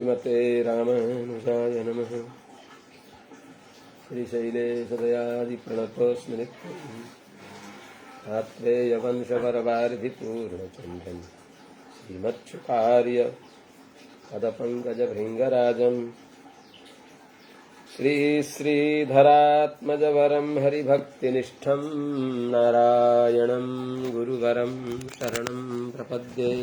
श्रीमते रामानुजाय नमः। श्रीशैलेशदयादिप्रणतोऽस्मि नित्यम् आत्रेयवंशपरवारिधिपूर्णचन्द्रम् श्रीमच्छुकार्य पदपङ्कजभृङ्गराजम् श्रीश्रीधरात्मजवरं हरिभक्तिनिष्ठं नारायणं गुरुवरं शरणं प्रपद्ये।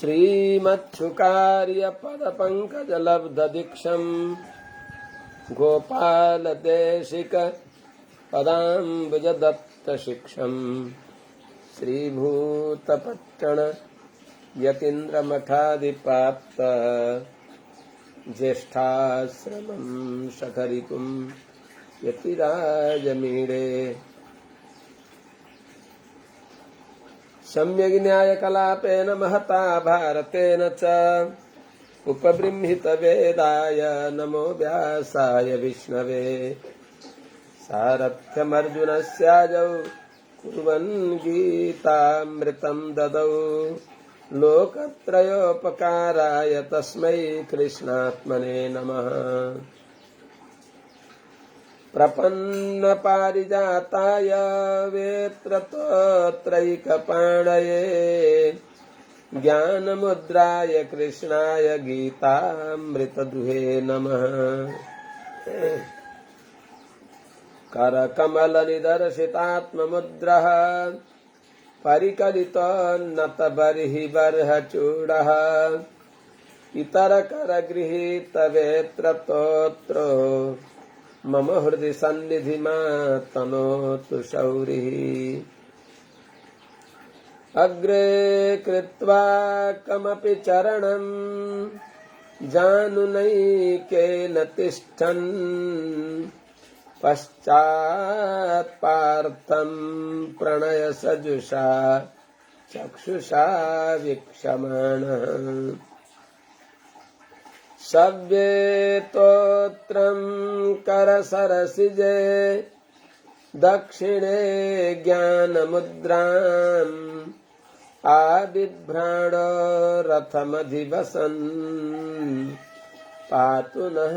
श्रीमच्छुकार्यपदपङ्कजलब्धदीक्षं गोपालदेशिकपदाम्बुजदत्तशिक्षं श्रीभूतपट्टण यतीन्द्रमठादिपाप्त ज्येष्ठाश्रमं शठरिपुं यतिराजमीडे। सम्यग्न्यायकलापेन महता भारतेन च उपबृंहितवेदाय नमो व्यासाय विष्णवे। सारथ्यमर्जुनस्याजौ कुर्वन् गीतामृतं ददौ लोकत्रयोपकाराय तस्मै कृष्णात्मने नमः। प्रपन्नपारिजाताय वेत्रतोत्रैकपाणये ज्ञानमुद्राय कृष्णाय गीतामृतदुहे नमः। करकमलनिदर्शितात्ममुद्रः परिकलितोन्नतबर्हिबर्हचूडः इतरकरगृहीतवेत्रतोत्रो मम हृदि सन्निधिमातनोतु शौरिः। अग्रे कृत्वा कमपि चरणं जानुनैकेन तिष्ठन् पश्चात्पार्थं प्रणयसजुषा चक्षुषा वीक्षमाणः। सव्येतोत्रं करसरसिजे दक्षिणे ज्ञानमुद्राम् आबिभ्राणो रथमधिवसन् पातु नः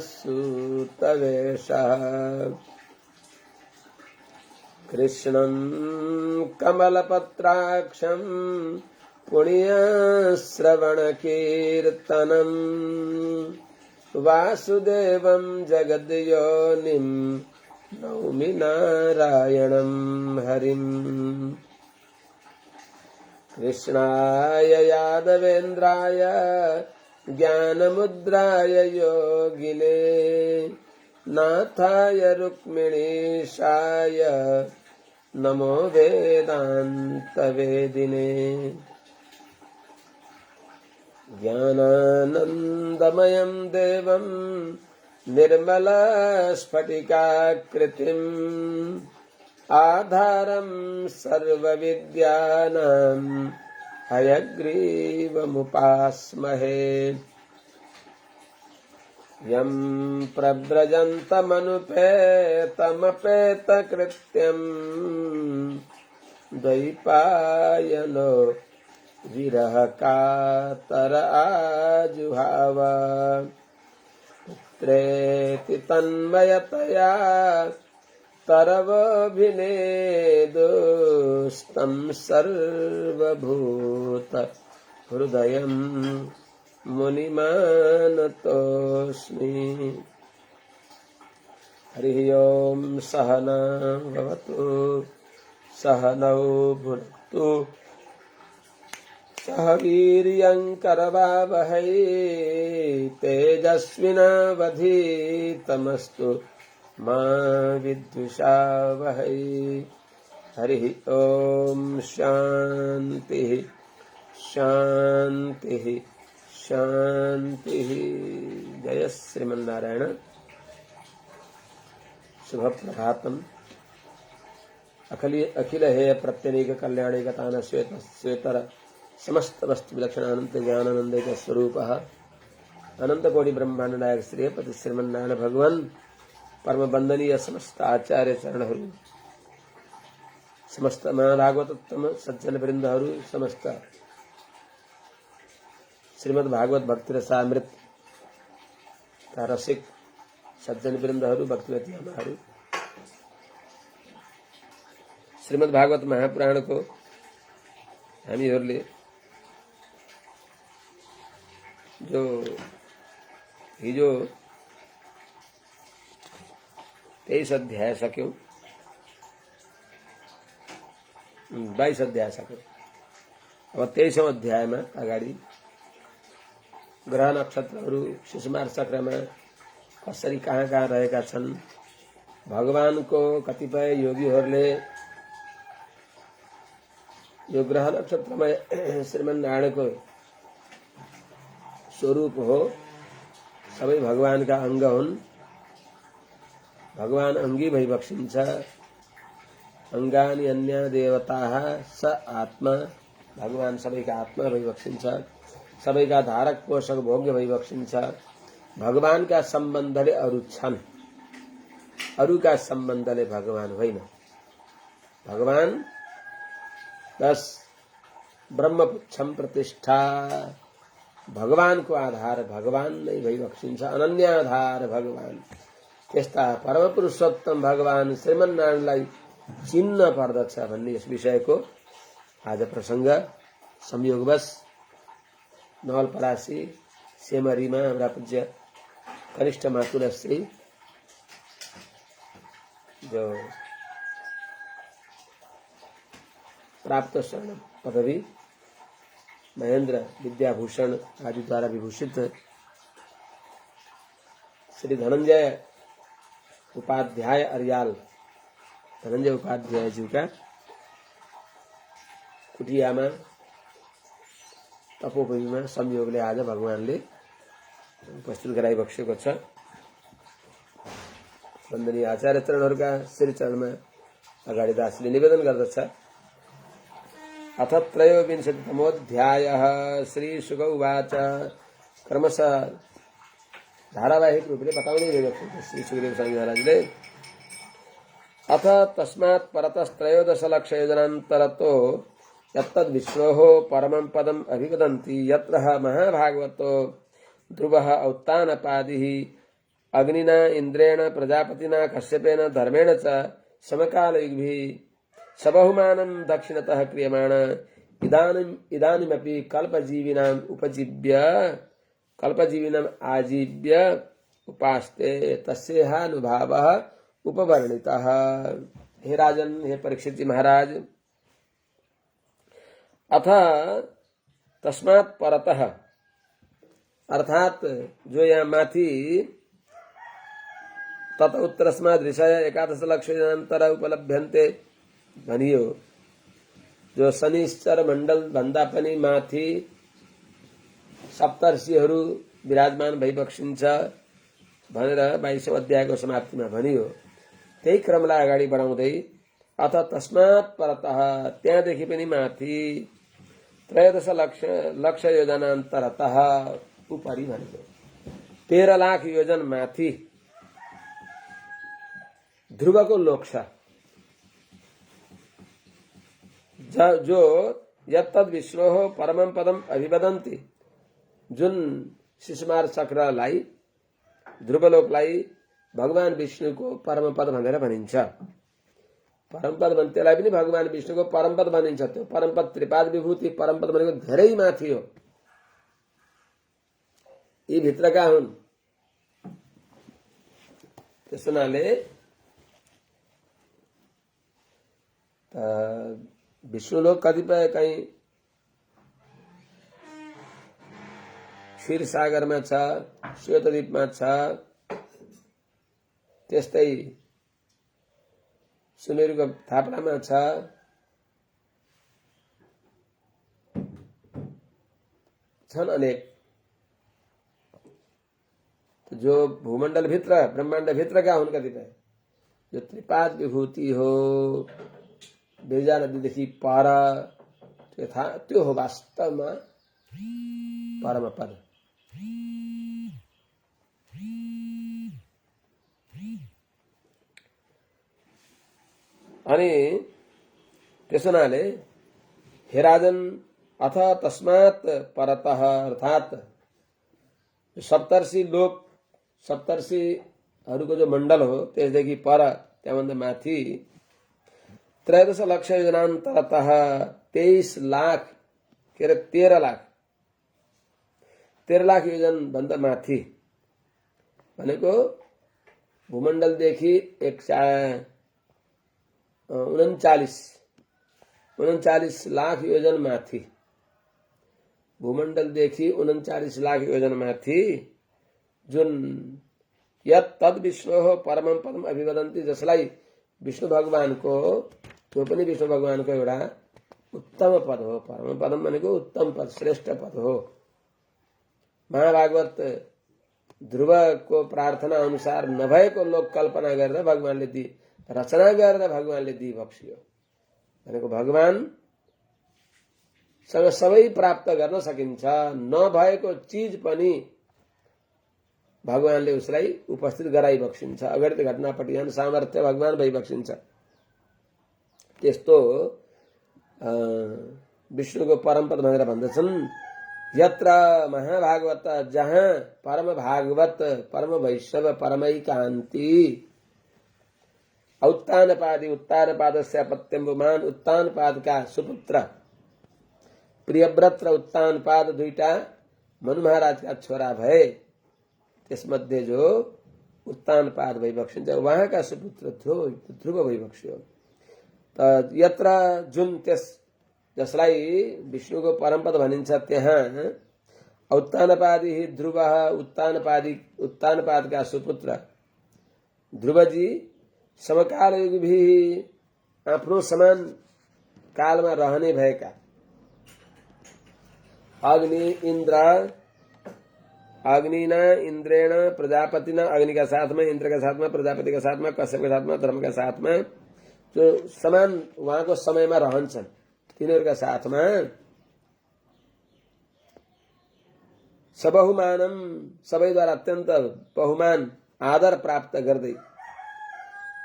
सूतवेषः। कृष्णं कमलपत्राक्षं पुण्यश्रवणकीर्तनं वासुदेवं जगद्योनिं नौमि नारायणं हरिम्। कृष्णाय यादवेन्द्राय ज्ञानमुद्राय योगिने नाथाय रुक्मिणीशाय नमो वेदान्तवेदिने। ज्ञानानन्दमयं देवं निर्मलस्फटिकाकृतिम् आधारं सर्वविद्यानां हयग्रीवमुपास्महे। यं प्रव्रजन्तमनुपेतमपेतकृत्यं द्वैपायनो विरहकातर आजुहाव। पुत्रेति तन्मयतया तरवोऽभिनेदुस्तं सर्वभूत हृदयं मुनिमानतोऽस्मि। हरिः ओं सहना भवतु सहनौ भुनक्तु सह वीर्यं करवावहै तेजस्विनावधीतमस्तु मा विद्विषावहै। हरिः ओं शान्तिः शान्तिः शान्तिः। जय श्रीमन्नारायण। शुभ प्रभातम। अखिल हेय प्रत्यनीक कल्याणी गतान श्वेतर समस्त वस्तु विलक्षण अनंत ज्ञानानंद के स्वरूप अनंत कोटि ब्रह्मांड नायक श्रीपति श्रीमन्नारायण भगवान परम वंदनीय समस्त आचार्य चरणहरू समस्त महाभागवतोत्तम सज्जन वृन्दहरू समस्त श्रीमद् भागवत भक्ति रसामृत का रसिक सज्जन वृन्दहरू भक्तिवती आमाहरू श्रीमद् भागवत महापुराणको हामीहरूले जो हिजो 23 अध्याय सक्यौं, 22 अध्याय सक्यौं। अब 23औं अध्यायमा अगाडि ग्रह नक्षत्रहरू शिशुमार चक्रमा कसरी कहाँ रहेका छन्, भगवानको कतिपय योगीहरूले यो ग्रह नक्षत्रमा श्रीमन्नारायणको स्वरूप हो, सबै भगवानका अंग हुन्, भगवान अंगी भई बक्सिन्छ। अंगानि अन्य देवताः स आत्मा, भगवान सबैका आत्मा भई बक्सिन्छ, सबैका धारक पोषक भोग्य भई बक्सिन्छ। भगवानका सम्बन्धले अरू छन्, अरूका सम्बन्धले भगवान होइन। भगवान बस ब्रह्मपुच्छम प्रतिष्ठा, भगवानको आधार भगवान नै भई बक्सिन्छ, अनन्य आधार भगवान। त्यस्ता परम पुरुषोत्तम भगवान श्रीमन्नारायणलाई चिन्न पर्दछ भन्ने यस विषयको आज प्रसंग संयोगवश नवलपरासी सेमरीमा हाम्रा पूज्य कनिष्ठ मातुलश्री जो प्राप्त स्वर्ण पदवी महेंद्र विद्याभूषण आदि द्वारा विभूषित श्री धनंजय उपाध्याय अर्याल, धनंजय उपाध्याय जी का कुटियामा तपोभूमिमा संयोगले आज भगवानले उपस्थित गराइबक्सेको छ। वन्दनीय आचार्य चरणहरूका श्री चरणमा अगाडि दासले निवेदन गर्दछ। अथ त्रयोविंशतितमोऽध्यायः श्री शुक उवाच। क्रमशः धारावाहिक रूपले बताउँदै गएको श्री सुखदेव स्वामी महाराजले अथ तस्मात् परतस्त्रयोदश लक्ष योजनान्तरतो यत्तद् विष्णोः परमं पदम् अभिवदन्ति यत्र महाभागवतो ध्रुवः औत्तानपादिः अग्निना इन्द्रेण प्रजापतिना कश्यपेन धर्मेण च समकालयुग्भिः सबहुमानं दक्षिणतः क्रियमाण इदानीमपि कल्पजीविनाम् उपजीव्य कल्पजीविनम् आजीव्य उपास्ते तस्यानुभावः उपवर्णितः। हे राजन, हे परीक्षित जी महाराज, अथ तस्मात् परतः अर्थात जो यहाँ माथि तत उत्तरस्मात् ऋषय 11 लक्षान्तर उपलभ्यन्ते भनियो, जो शनिश्चर मण्डल भन्दा पनि माथि सप्तर्षिहरू विराजमान भइबक्सिन्छ भनेर 22औं अध्यायको समाप्तिमा भनियो। त्यही क्रमलाई अगाडि बढाउँदै अथ तस्मात् परतः, त्यहाँदेखि पनि माथि 13 लक्ष योजनान्तरतः उपरि भनेको 13 लाख योजन माथि ध्रुवको लोक छ, जो यत्तद् विष्णोः परमं पदम अभिवदन्ति, जुन शिशुमार चक्रलाई ध्रुवलोकलाई भगवान विष्णुको परमपद भनेर भनिन्छ। परमपद भन्छ, त्यसलाई पनि भगवान विष्णुको परमपद भनिन्छ। त्यो परमपद त्रिपाद विभूति परमपद भनेको धेरै माथि हो, यी भित्रका हुन्। त्यस हुनाले विष्णुलोक कतिपय कहीँ क्षीरसागरमा छ, श्वेतद्वीपमा छ, त्यस्तै सुमेरुको थापरामा छ, छन् अनेक। जो भूमण्डल भित्र ब्रह्माण्ड भित्रका हुन् कतिपय, जो त्रिपाद विभूति हो, बिरजा नदीदेखि पर, त्यो हो वास्तवमा परमपद। अनि त्यसो हुनाले हे राजन, अथ तस्मात् परतः अर्थात सप्तर्षि लोक सप्तर्षिहरूको जो मण्डल हो त्यसदेखि पर त्यहाँभन्दा माथि 13 लक्ष योजनान्तरतः 23 लाख के अरे 13 लाख योजन भन्दा माथि भनेको भूमण्डलदेखि 39 लाख योजन माथि भूमण्डलदेखि 39 लाख योजन माथि जुन यत् तद विष्णु परमं पदम अभिवदन्ति जसलाई विष्णु भगवानको त्यो पनि विष्णु भगवानको एउटा उत्तम पद हो। परम पदम भनेको उत्तम पद श्रेष्ठ पद हो। महाभागवत ध्रुवको प्रार्थना अनुसार नभएको लोक कल्पना गरेर भगवानले दी रचना गरेर भगवानले दी बक्सियो भनेको भगवान सँग सबै प्राप्त गर्न सकिन्छ। नभएको चीज पनि भगवानले उसलाई उपस्थित गराइ बक्सिन्छ। अगणित घटनापट्टि झन् सामर्थ्य भगवान भई बक्सिन्छ। त्यस्तो विष्णुको परम पद भनेर भन्दछन्। यत्र महाभागवत जहाँ परम भागवत परम वैष्णव परमैकान्ति उत्तानपादी उत्तानपादस्य पत्यम्बुमान उत्तानपादका सुपुत्र प्रियव्रत र उत्तानपाद दुईटा मनु महाराजका छोरा भए। त्यसमध्ये जो उत्तानपाद भई बक्सिन्छ उहाँका सुपुत्र थियो ध्रुव भई बक्सियो। त यत्र जुन त्यस जसलाई विष्णुको परमपद भनिन्छ त्यहाँ उत्तानपादी ध्रुव उत्तानपादका सुपुत्र ध्रुवजी समकालयुगी आफ्नो समान कालमा रहने भएका अग्निना इन्द्रेण प्रजापतिना अग्नि का साथ में इंद्र का साथ में प्रजापति का साथ में कश्यप का साथ में धर्म का साथ में जो समान वहाँको समयमा रहन्छन् तिनीहरूका साथमा सबहुमानम सबैद्वारा अत्यन्त बहुमान आदर प्राप्त गर्दै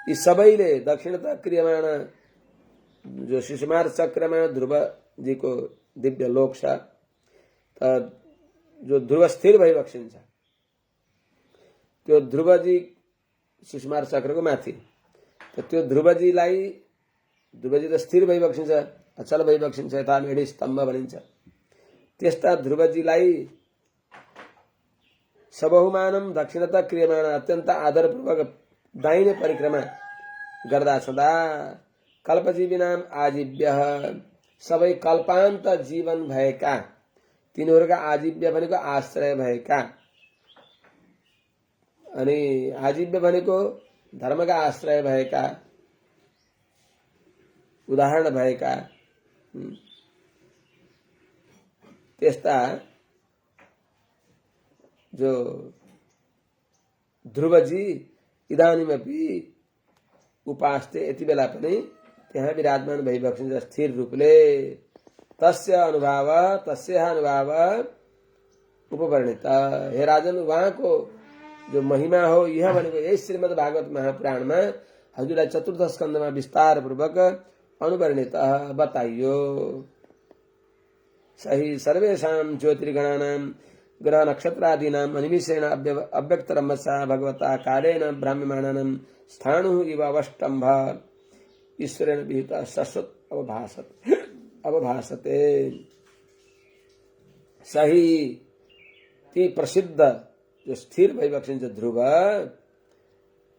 यी सबैले दक्षिणतः क्रियमाण जो शिशुमार चक्रमा ध्रुव जी को दिव्य लोक छ जो ध्रुव स्थिर भई बक्सिन्छ त्यो ध्रुवजी शिशुमार चक्रको माथि त्यो ध्रुवजी त स्थिर भई बक्सिन्छ अचल भई बक्सिन्छ यता मेढी स्तम्भ भनिन्छ। त्यस्ता ध्रुवजीलाई सबहुमानम दक्षिणतः क्रियमाण अत्यन्त आदरपूर्वक दाहिने परिक्रमा गर्दा सदा कल्पजीविनाम आजीव्य सबै कल्पान्त जीवन भएका तिनीहरूका आजीव्य भनेको आश्रय भएका अनि आजीव्य भनेको धर्मका आश्रय भएका उदाहरण भएका त्यस्ता जो ध्रुवजी इदानीमपि उपास्ते यति बेला पनि त्यहाँ विराजमान भइबक्सिन्छ स्थिर रूपले। तस्य अनुभाव उपवर्णित हे राजन वहाँको जो महिमा हो यह भनेको यही श्रीमद् भागवत महापुराणमा हजुरलाई चतुर्थ स्कन्धमा विस्तार पूर्वक अनुवर्णित बताइयो। सही सर्वेषां ज्योतिर्गणानां ग्रह नक्षत्रादीनां अनिमिषेण अव्यक्त रमसा भगवता कालेन भ्राम्यमाणानां स्थाणुः इव अवष्टम्भ ईश्वरेण विहितः शाश्वत अवभासते। सही ती प्रसिद्ध जो स्थिर भई बक्सिन्छ ध्रुव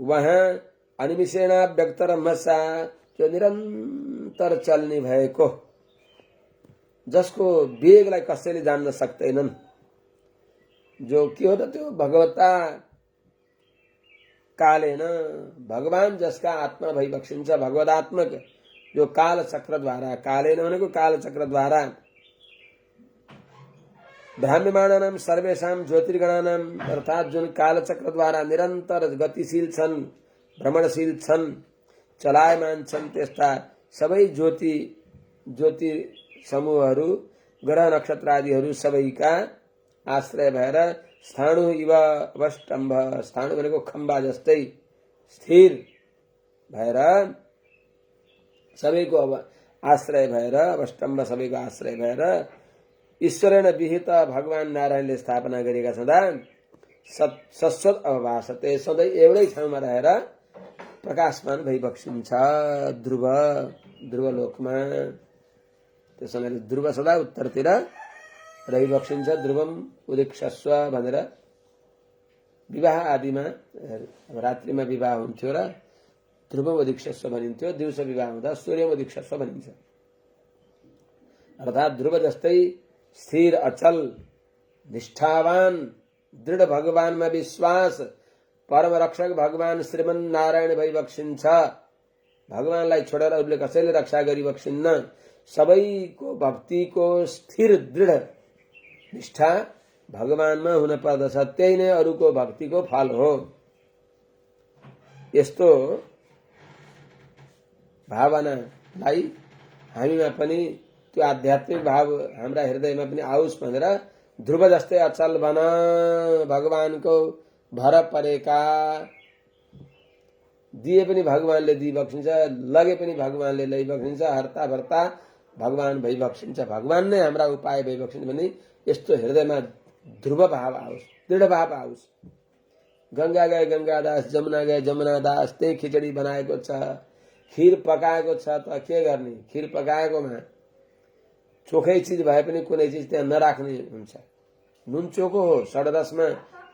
वहाँ अनिमिषेण व्यक्त रमसा जो निरन्तर चल्ने भएको जसको वेगलाई कसैले जान्न सक्दैनन् जो के हो त त्यो भगवता कालेन भगवान जसका आत्मा भई बक्सिन्छ भगवदात्मक जो काल चक्र द्वारा कालेन भनेको काल चक्र द्वारा भ्राम्यमाणानां सर्वेषां ज्योतिर्गणानां अर्थात जुन काल चक्र द्वारा निरन्तर गतिशील छन् भ्रमणशील छन् चलायमान छन् त्यस्ता सबै ज्योति समूहहरू ग्रह नक्षत्र आदिहरू सबैका आश्रय भएर स्थाणु इव अवष्टम्भ स्थाणु भनेको खम्बा जस्तै स्थिर भएर सबैको आश्रय भएर अवष्टम्भ सबैको आश्रय भएर ईश्वरेण विहित भगवान नारायणले स्थापना गरेका छँदा शाश्वत अवभासते सधैँ एउटै ठाउँमा रहेर प्रकाशमान भइबक्सिन्छ ध्रुवलोकमा। त्यसो हुनाले ध्रुव सदा उत्तरतिर रहिबक्सिन्छ। ध्रुवम उदीक्षस्व भनेर विवाह आदिमा रात्रिमा विवाह हुन्थ्यो र ध्रुवम उदीक्षस्व भनिन्थ्यो। दिउँसो विवाह हुँदा सूर्यम उदीक्षस्व भनिन्छ। अर्थात् ध्रुव जस्तै स्थिर अचल निष्ठावान दृढ भगवानमा विश्वास परम रक्षक भगवान श्रीमन नारायण भइबक्सिन्छ। भगवानलाई छोडेर अरूले कसैले रक्षा गरिबक्सिन्न। सबैको भक्तिको स्थिर दृढ निष्ठा भगवानमा हुन पर्दछ। त्यही नै अरूको भक्तिको फल हो। यस्तो भावनालाई हामीमा पनि त्यो आध्यात्मिक भाव हाम्रा हृदयमा पनि आओस् भनेर ध्रुव जस्तै अचल बन, भगवानको भर परेका, दिए पनि भगवानले दिइबक्सिन्छ, लगे पनि भगवानले लैबक्सिन्छ, हर्ता भर्ता भगवान भइबक्सिन्छ, भगवान नै हाम्रा उपाय भइबक्सिन्छ भने यस्तो हृदयमा ध्रुव भाव आओस्, दृढ भाव आओस्। गंगा गए गंगादास, जमुना गए जमुनादास, त्यही खिचडी बनाएको छ, खीर पकाएको छ त के गर्ने। खीर पकाएकोमा चोखै चिज भए पनि कुनै चिज त्यहाँ नराख्ने हुन्छ। नुन चोखो हो, षड्रसमा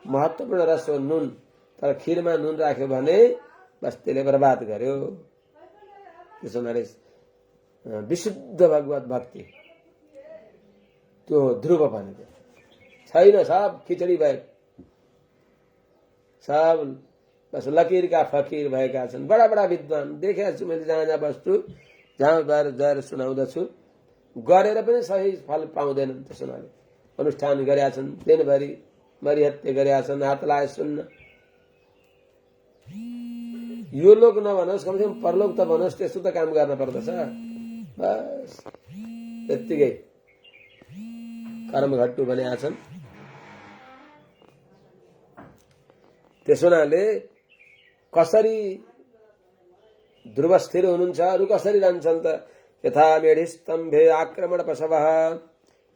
महत्त्वपूर्ण रस हो नुन, तर खीरमा नुन राख्यो भने बस त्यसले बर्बाद गर्यो। त्यसो हुनाले विशुद्ध भगवत भक्ति त्यो ध्रुव भनेको छैन। सब खिचडी भए, सब बस लकीर का फकीर भएका छन्। बडा बडा विद्वान देखेको छु मैले, जहाँ जहाँ बस्छु, जहाँ गएर सुनाउँदछु, गरेर पनि सही फल पाउँदैनन्। त्यसो हुनाले अनुष्ठान गरेका छन्, दिनभरि मरिहत्ते गरेका छन्, हात लाए सुन्न। यो लोक नभनोस्, कमसेकम परलोक त भनोस्, त्यस्तो त काम गर्न पर्दछ। बस त्यत्तिकै कर्मघट्टु बनेका छन्। त्यसो हुनाले कसरी ध्रुव स्थिर हुनुहुन्छ, अरू कसरी जान्छन् त? यथा मेढिस्तम्भे आक्रमण पशवः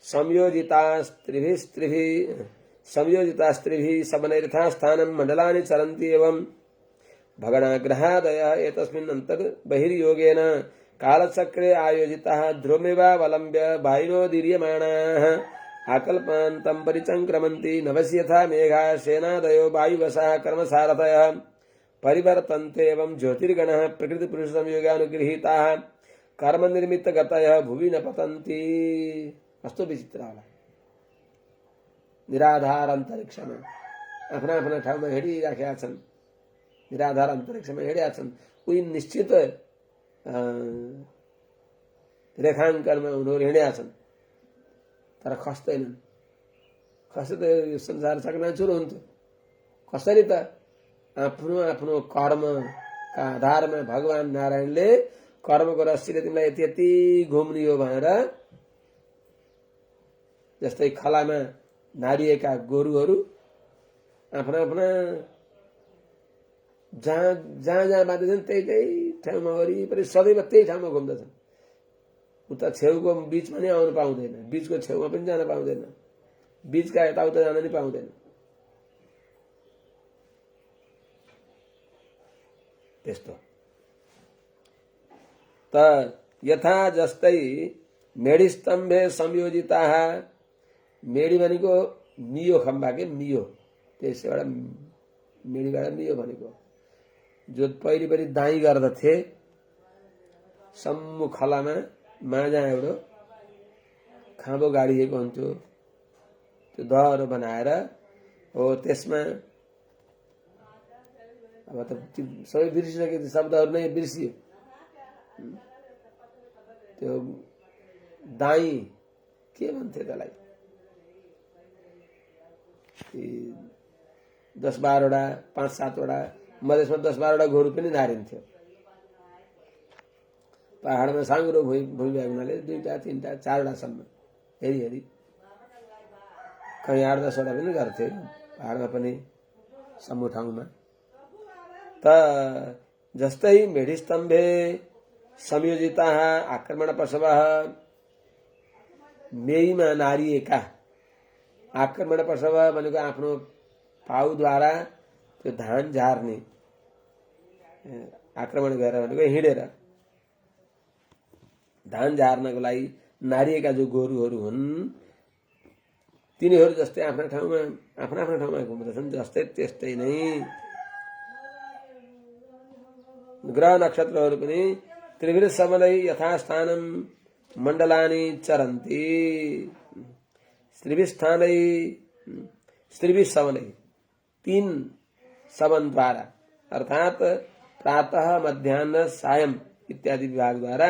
संयोजितास्त्रिभिः सबनैर्था स्थानं मण्डलानि चरन्ति एवं भगणाग्रहादय एतस्मिन् अन्तर्बहिर्योगेन कालचक्रे आयोजिताः ध्रुवमेवावलम्ब्य वायुनोदीर्यमाणाः आकल्पान्तं परिचङ्क्रमन्ति। नभसि यथा मेघाः सेनादयो वायुवशाः कर्मसारथयः परिवर्तन्ते एवं ज्योतिर्गणः प्रकृतिपुरुषसंयोगानुगृहीताः कर्मनिर्मितगतयः भुवि न पतन्ति। कस्तो विचित्र होला। निराधार अन्तरिक्षमा आफ्ना आफ्ना ठाउँमा हिँडिराखेका छन्। निराधार अन्तरिक्षमा हिँडेका छन्। उही निश्चित रेखाङ्कनमा उनीहरू हिँडेका छन्, तर खस्दैनन्। खसे त यो संसार चकनाचुर हुन्थ्यो। कसरी त? आफ्नो आफ्नो कर्मका आधारमा भगवान नारायणले कर्मको रस्सीले तिमीलाई यति यति घुम्नियो भनेर, जस्तै खलामा नारिएका गोरुहरू आफ्ना आफ्ना जहाँ जहाँ बाँध्दैछन् त्यही ठाउँमा वरिपरि सदैव त्यही ठाउँमा घुम्दछन्। उता छेउको बीचमा नि आउनु पाउँदैन, बीचको छेउमा पनि जान पाउँदैन, बीचका यताउता जान नि पाउँदैन। त्यस्तो त यथा जस्तै मेढिस्तम्भे संयोजिताः, मेढी भनेको मियो खम्बा के मियो, त्यसबाट मेढीबाट मियो भनेको जो पहिली दाई गर्दथे। सम्मुख खलामा माझा एउटा खाँबो गाडिएको हुन्थ्यो, त्यो दहरो बनाएर हो। त्यसमा अब त सबै बिर्सिसके, शब्दहरू नै बिर्सियो। त्यो दाई के भन्थे त्यसलाई, 10-12वटा 5-7वटा, मधेसमा 10-12वटा गोरु पनि नारिन्थ्यो। पहाडमा साङ्ग्रो भुइँ भएको हुनाले 2टा 3टा 4वटासम्म हेरी हेरी, कहीँ 8-10वटा पनि गर्थे पहाडमा पनि सम्मु ठाउँमा। त जस्तै मेढिस्तम्भे संयोजिताः आक्रमण पशवः, मेहीमा नारिएका आक्रमण प्रसव भनेको आफ्नो पाउद्वारा त्यो धान झार्ने, आक्रमण गरेर भनेको हिँडेर धान झार्नको लागि नारिएका जो गोरुहरू हुन् तिनीहरू जस्तै आफ्ना ठाउँमा घुम्दछन्। जस्तै त्यस्तै नै ग्रह नक्षत्रहरू पनि त्रिभिर सबलै यथास्थानम मण्डलानि चरन्ति। त्रिभिर सबलै 3 सबनद्वारा अर्थात प्रातः मध्याह्न सायं इत्यादि विभागद्वारा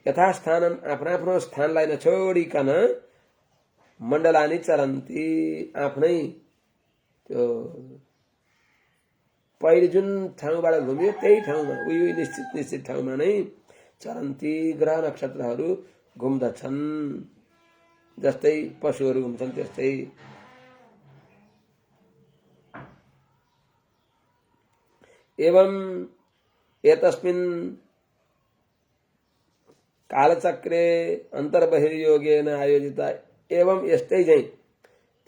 यथास्थानम आफ्नो स्थानलाई नछोडिकन मण्डलानि चरन्ति आफ्नै त्यो पहिले जुन ठाउँबाट घुम्यो त्यही ठाउँमा उही निश्चित ठाउँमा नै चरन्ति ग्रह नक्षत्रहरू घुम्दछन्। जस्तै पशुहरू घुम्छन् त्यस्तै। एवं एतस्मिन् कालचक्रे अन्तर्बहिर्योगेन आयोजिता। एवं यस्तै झैं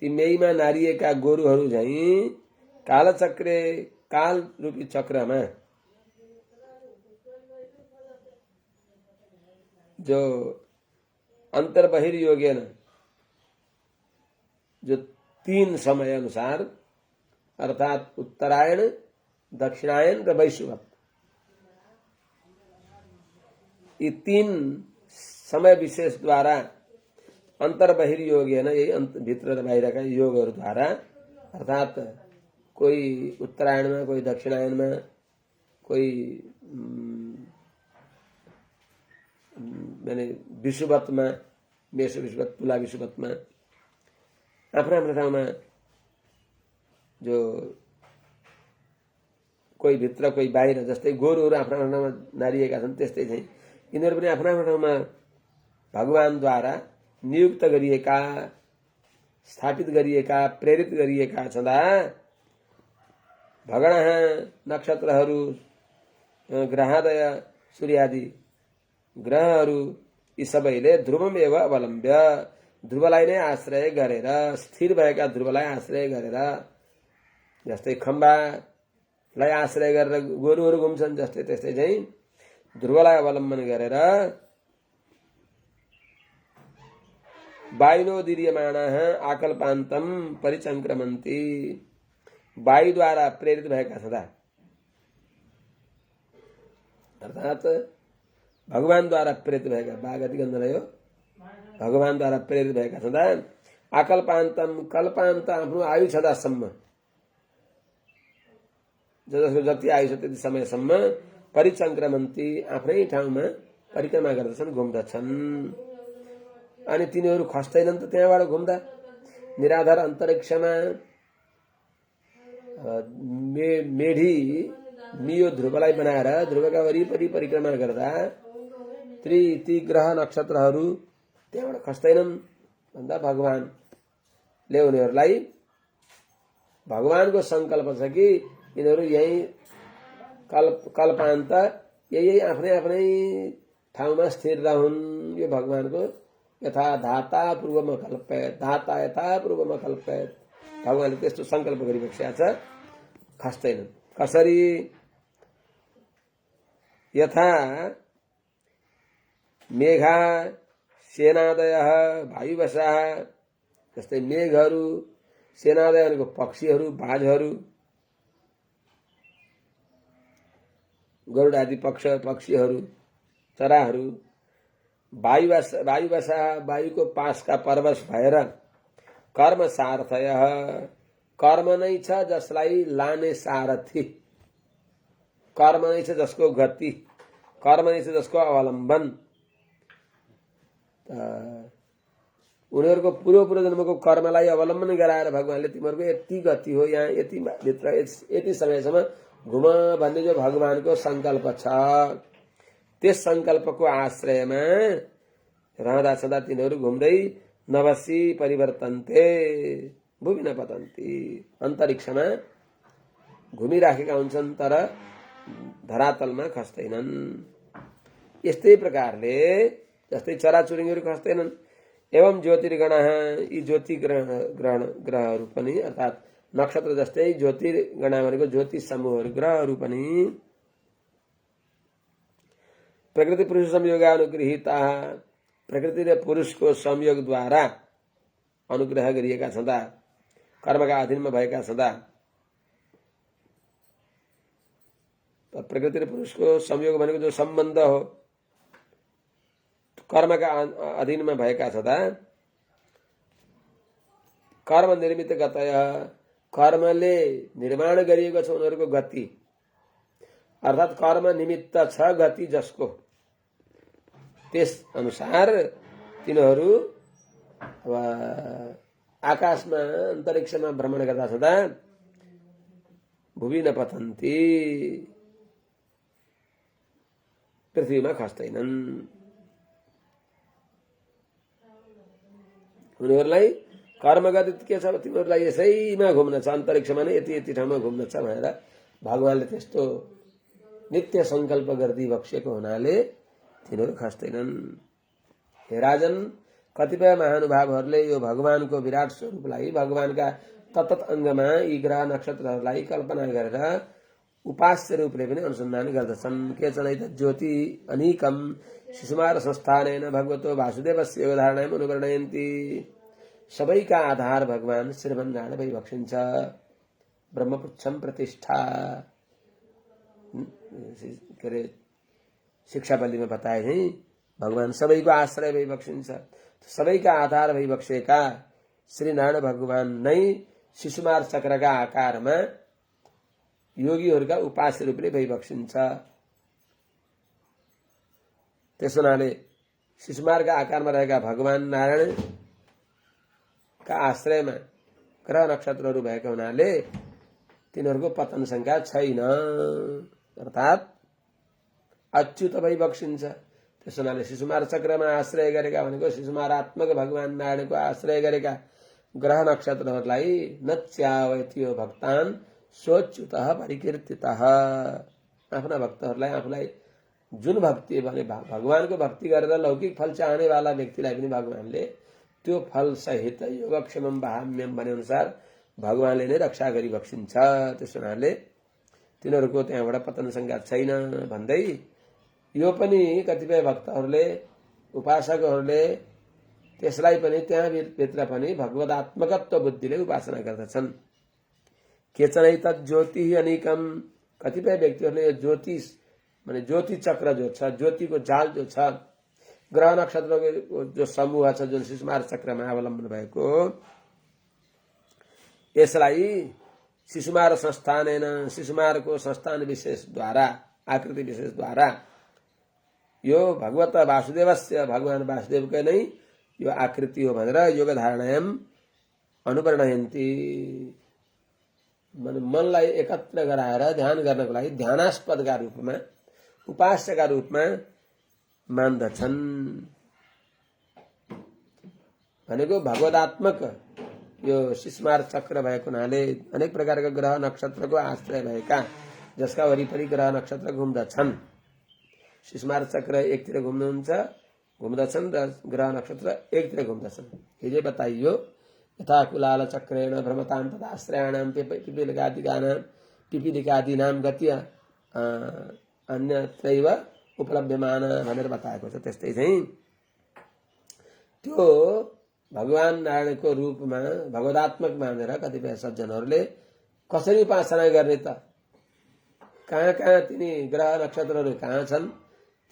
ती मेहीमा नारिएका गोरुहरू झैं कालचक्रे काल रूपी चक्रमा जो अन्तर्बहिर्योगेन जो 3 समय अनुसार अर्थात उत्तरायण, दक्षिणायन र वैशुवत यी 3 समय विशेष द्वारा अन्तर्बहिर्योगेन यही भित्र र बाहिरका योगहरूद्वारा अर्थात कोही उत्तरायणमा, कोही दक्षिणायनमा, कोही माने विषुवतमा, मेष विषुवत, तुला विषुवतमा आफ्नो ठाउँमा जो कोही भित्र कोही बाहिर जस्तै गोरुहरू आफ्नो ठाउँमा नारिएका छन् त्यस्तै चाहिँ यिनीहरू पनि आफ्नो ठाउँमा भगवानद्वारा नियुक्त गरिएका, स्थापित गरिएका, प्रेरित गरिएका छँदा भगणः नक्षत्रहरू, ग्रहादय, सूर्यादि ग्रहहरू यी सबैले ध्रुवमेव अवलम्ब्य ध्रुवलाई नै आश्रय गरेर, स्थिर भएका ध्रुवलाई आश्रय गरेर, जस्तै खम्बालाई आश्रय गरेर गोरुहरू घुम्छन् जस्तै त्यस्तै चाहिँ ध्रुवलाई अवलम्बन गरेर वायुनोदीर्यमाणाः आकल्पान्तम परिचंक्रमन्ति। वायुद्वारा प्रेरित भएका छँदा अर्थात भगवानद्वारा प्रेरित भएका बागति गन्धरयो भगवानद्वारा प्रेरित भएका छँदा आकल्पान्तम कल्पान्त आफ्नो आयु छँदासम्म जसको जति आयु छ त्यति समयसम्म परिचंक्रमन्ति आफ्नै ठाउँमा परिक्रमा गर्दछन्, घुम्दछन्। अनि तिनीहरू खस्दैनन् त त्यहाँबाट घुम्दा निराधार अन्तरिक्षमा मेढी मियो ध्रुवलाई बनाएर ध्रुवका वरिपरि परिक्रमा गर्दा ती ग्रह नक्षत्रहरू त्यहाँबाट खस्दैनन् भन्दा भगवानले उनीहरूलाई भगवानको संकल्प छ कि यिनीहरू यही कल्पान्त यही आफ्नै ठाउँमा स्थिर रहन्। यो भगवानको यथा धाता पूर्वमा कल्पयत, धाता यथा पूर्वमा कल्पयत, भगवानले त्यस्तो संकल्प गरिबसेको छ, खस्दैनन्। कसरी? यथा मेघा सेनादयः वायुवशाः, जस्तै मेघहरू, सेनादय भनेको पक्षीहरू, बाजहरू, गरुड आदि पक्षीहरू, चराहरू, वायुवशाः वायुको पासका परवश भएर कर्म सारथयः कर्म नै छ जसलाई लाने सारथी, कर्म नै छ जसको गति, कर्म नै छ जसको अवलम्बन। उनीहरूको पूर्व जन्मको कर्मलाई अवलम्बन गराएर भगवानले तिमीहरूको यति गति हो, यहाँ यति भित्र यति समयसम्म घुम भन्ने जो भगवानको संकल्प छ, त्यस संकल्पको आश्रयमा रहँदा सदा तिनीहरू घुम्दै नवसी परिवर्तन्ते भूमि न पतन्ती, अन्तरिक्षमा घुमिराखेका हुन्छन् तर धरातलमा खस्दैनन्। यस्तै प्रकारले जस्तै चराचुरुङ्गीहरू खस्दैनन्, एवं ज्योतिर्गण यी ज्योति ग्रहहरू पनि अर्थात् नक्षत्र जस्तै ज्योतिर्गण भनेको ज्योतिष समूहहरू ग्रहहरू पनि प्रकृति पुरुष संयोगानुगृहिता प्रकृति र पुरुषको संयोगद्वारा अनुग्रह गरिएका छँदा कर्मका अधीनमा भएका छँदा प्रकृति र पुरुषको संयोग भनेको जो सम्बन्ध हो कर्मका अधीनमा भएका छँदा कर्म निर्मित गतय कर्मले निर्माण गरिएको छ उनीहरूको गति अर्थात् कर्म निमित्त छ गति जसको त्यस अनुसार तिनीहरू अब आकाशमा अन्तरिक्षमा भ्रमण गर्दा छँदा भुवि नपतन्ती पृथ्वीमा खस्दैनन् उनीहरूलाई कर्मगत के छ तिनीहरूलाई यसैमा घुम्न छ अन्तरिक्षमा नै यति यति ठाउँमा घुम्न छ भनेर भगवानले त्यस्तो नित्य संकल्प गर्दै बक्सेको हुनाले तिनीहरू खस्दैनन्। हे राजन कतिपय महानुभावहरूले यो भगवानको विराट स्वरूपलाई भगवानका तत्त अङ्गमा यी ग्रह नक्षत्रहरूलाई कल्पना गरेर उपास्य रूपले पनि अनुसन्धान गर्दछन्। केचन ज्योति अनीकम शिशुमार संस्थानेन भगवतो वासुदेवस्य योगधारणाम् अनुवर्णयन्ति। सबैका आधार भगवान श्रीमन्नारायण भइबक्सिन्छ। ब्रह्मपुच्छम प्रतिष्ठा के अरे शिक्षावल्लीमा बताए है भगवान सबैको आश्रय भइबक्सिन्छ। सबैका आधार भइबक्सेका श्री नारायण भगवान नै शिशुमार चक्रका आकारमा योगीहरूका उपास्य रूपले भइबक्सिन्छ। त्यस हुनाले शिशुमारका आकारमा रहेका भगवान नारायणका आश्रयमा ग्रह नक्षत्रहरू भएका हुनाले तिनीहरूको पतन संख्या छैन अर्थात् अच्युत भइबक्सिन्छ। त्यस हुनाले शिशुमार चक्रमा आश्रय गरेका भनेको शिशुमारात्मक भगवान नारायणको आश्रय गरेका ग्रह नक्षत्रहरूलाई नच्यावत्यो भक्तान सोच्युतः परिकीर्तितः। आफ्ना भक्तहरूलाई आफूलाई जुन भक्ति भने भगवानको भक्ति गरेर लौकिक फल चाहने वाला व्यक्तिलाई पनि भगवानले त्यो फल सहित योगक्षेमम बाहाम्यम भने अनुसार भगवानले नै रक्षा गरिबक्सिन्छ। त्यस हुनाले तिनीहरूको त्यहाँबाट पतन संख्या छैन भन्दै यो पनि कतिपय भक्तहरूले उपासकहरूले त्यसलाई पनि त्यहाँ भित्र पनि भगवदात्मकत्व बुद्धिले उपासना गर्दछन्। केचन तत् ज्योति अनिकम कतिपय व्यक्तिहरूले यो ज्योतिष माने ज्योति चक्र जो छ ज्योतिको जाल जो छ ग्रह नक्षत्रको जो समूह छ जुन शिशुमार चक्रमा अवलम्बन भएको यसलाई शिशुमार संस्थानेन शिशुमारको संस्थान विशेषद्वारा आकृति विशेषद्वारा यो भगवत वासुदेवस्य भगवान वासुदेवकै नै यो आकृति हो भनेर योग धारणायाम अनुवर्णयन्ति। मनलाई एकत्र गराएर ध्यान गर्नको लागि ध्यानास्पदका रूपमा उपास्यका रूपमा मान्दछन्। भनेको भगवदात्मक यो शिशुमार चक्र भएको हुनाले अनेक प्रकारका ग्रह नक्षत्रको आश्रय भएका जसका वरिपरि ग्रह नक्षत्र घुम्दछन्। शिशुमार चक्र एकतिर घुम्दछन् र ग्रह नक्षत्र एकतिर घुम्दछन्। हिजो बताइयो यथा कुलाल चक्रेण भ्रमतां तदाश्रयाणां पिपीलिकादीनां गत्य अन्यत्रैव उपलभ्यमान भनेर बताएको छ। त्यस्तै चाहिँ त्यो भगवान नारायणको रूपमा भगवदात्मक मानेर कतिपय सज्जनहरूले कसरी उपासना गर्ने त कहाँ कहाँ तिनी ग्रह नक्षत्रहरू कहाँ छन्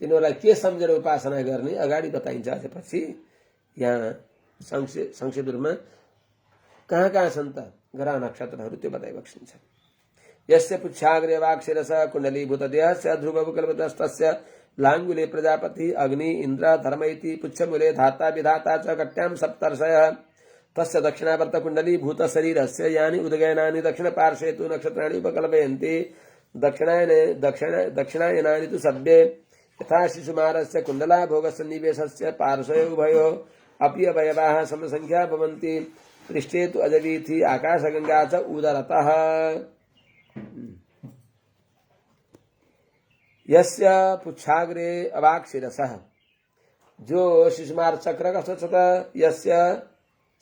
तिनीहरूलाई के सम्झेर उपासना गर्ने अगाडि बताइन्छ। त्यसपछि यहाँ संक्षेप रूपमा कहाँ कहाँ छन् त ग्रह नक्षत्रहरू त्यो बताइबक्सिन्छ। यस्य पुच्छाग्रे वाक्शिरस कुण्डलीभूतदेहस्य ध्रुवकल्पतस्तस्य लाङ्गुले प्रजापति अग्नि इन्द्र धर्म इति पुच्छमूले धाता विधाता च कट्यां सप्तर्षयः तस्य दक्षिणावर्त कुण्डलीभूत शरीरस्य यानि उदगयनानि दक्षिण पार्श्वे तु नक्षत्राणि उपकल्पयन्ति दक्षिणायनानि तु सभ्ये यथा शिशुमारस्य कुण्डला भोगसन्निवेशस्य पार्श्वे उभयोः अपि अवयवाः समसंख्या भवन्ति पृष्ठे तु अजवीथि आकाशगंगा च उदरतः। यस्य पुच्छाग्रे अवाक्शिरसः जो शिशुमार चक्र कस्तो छ त यस्य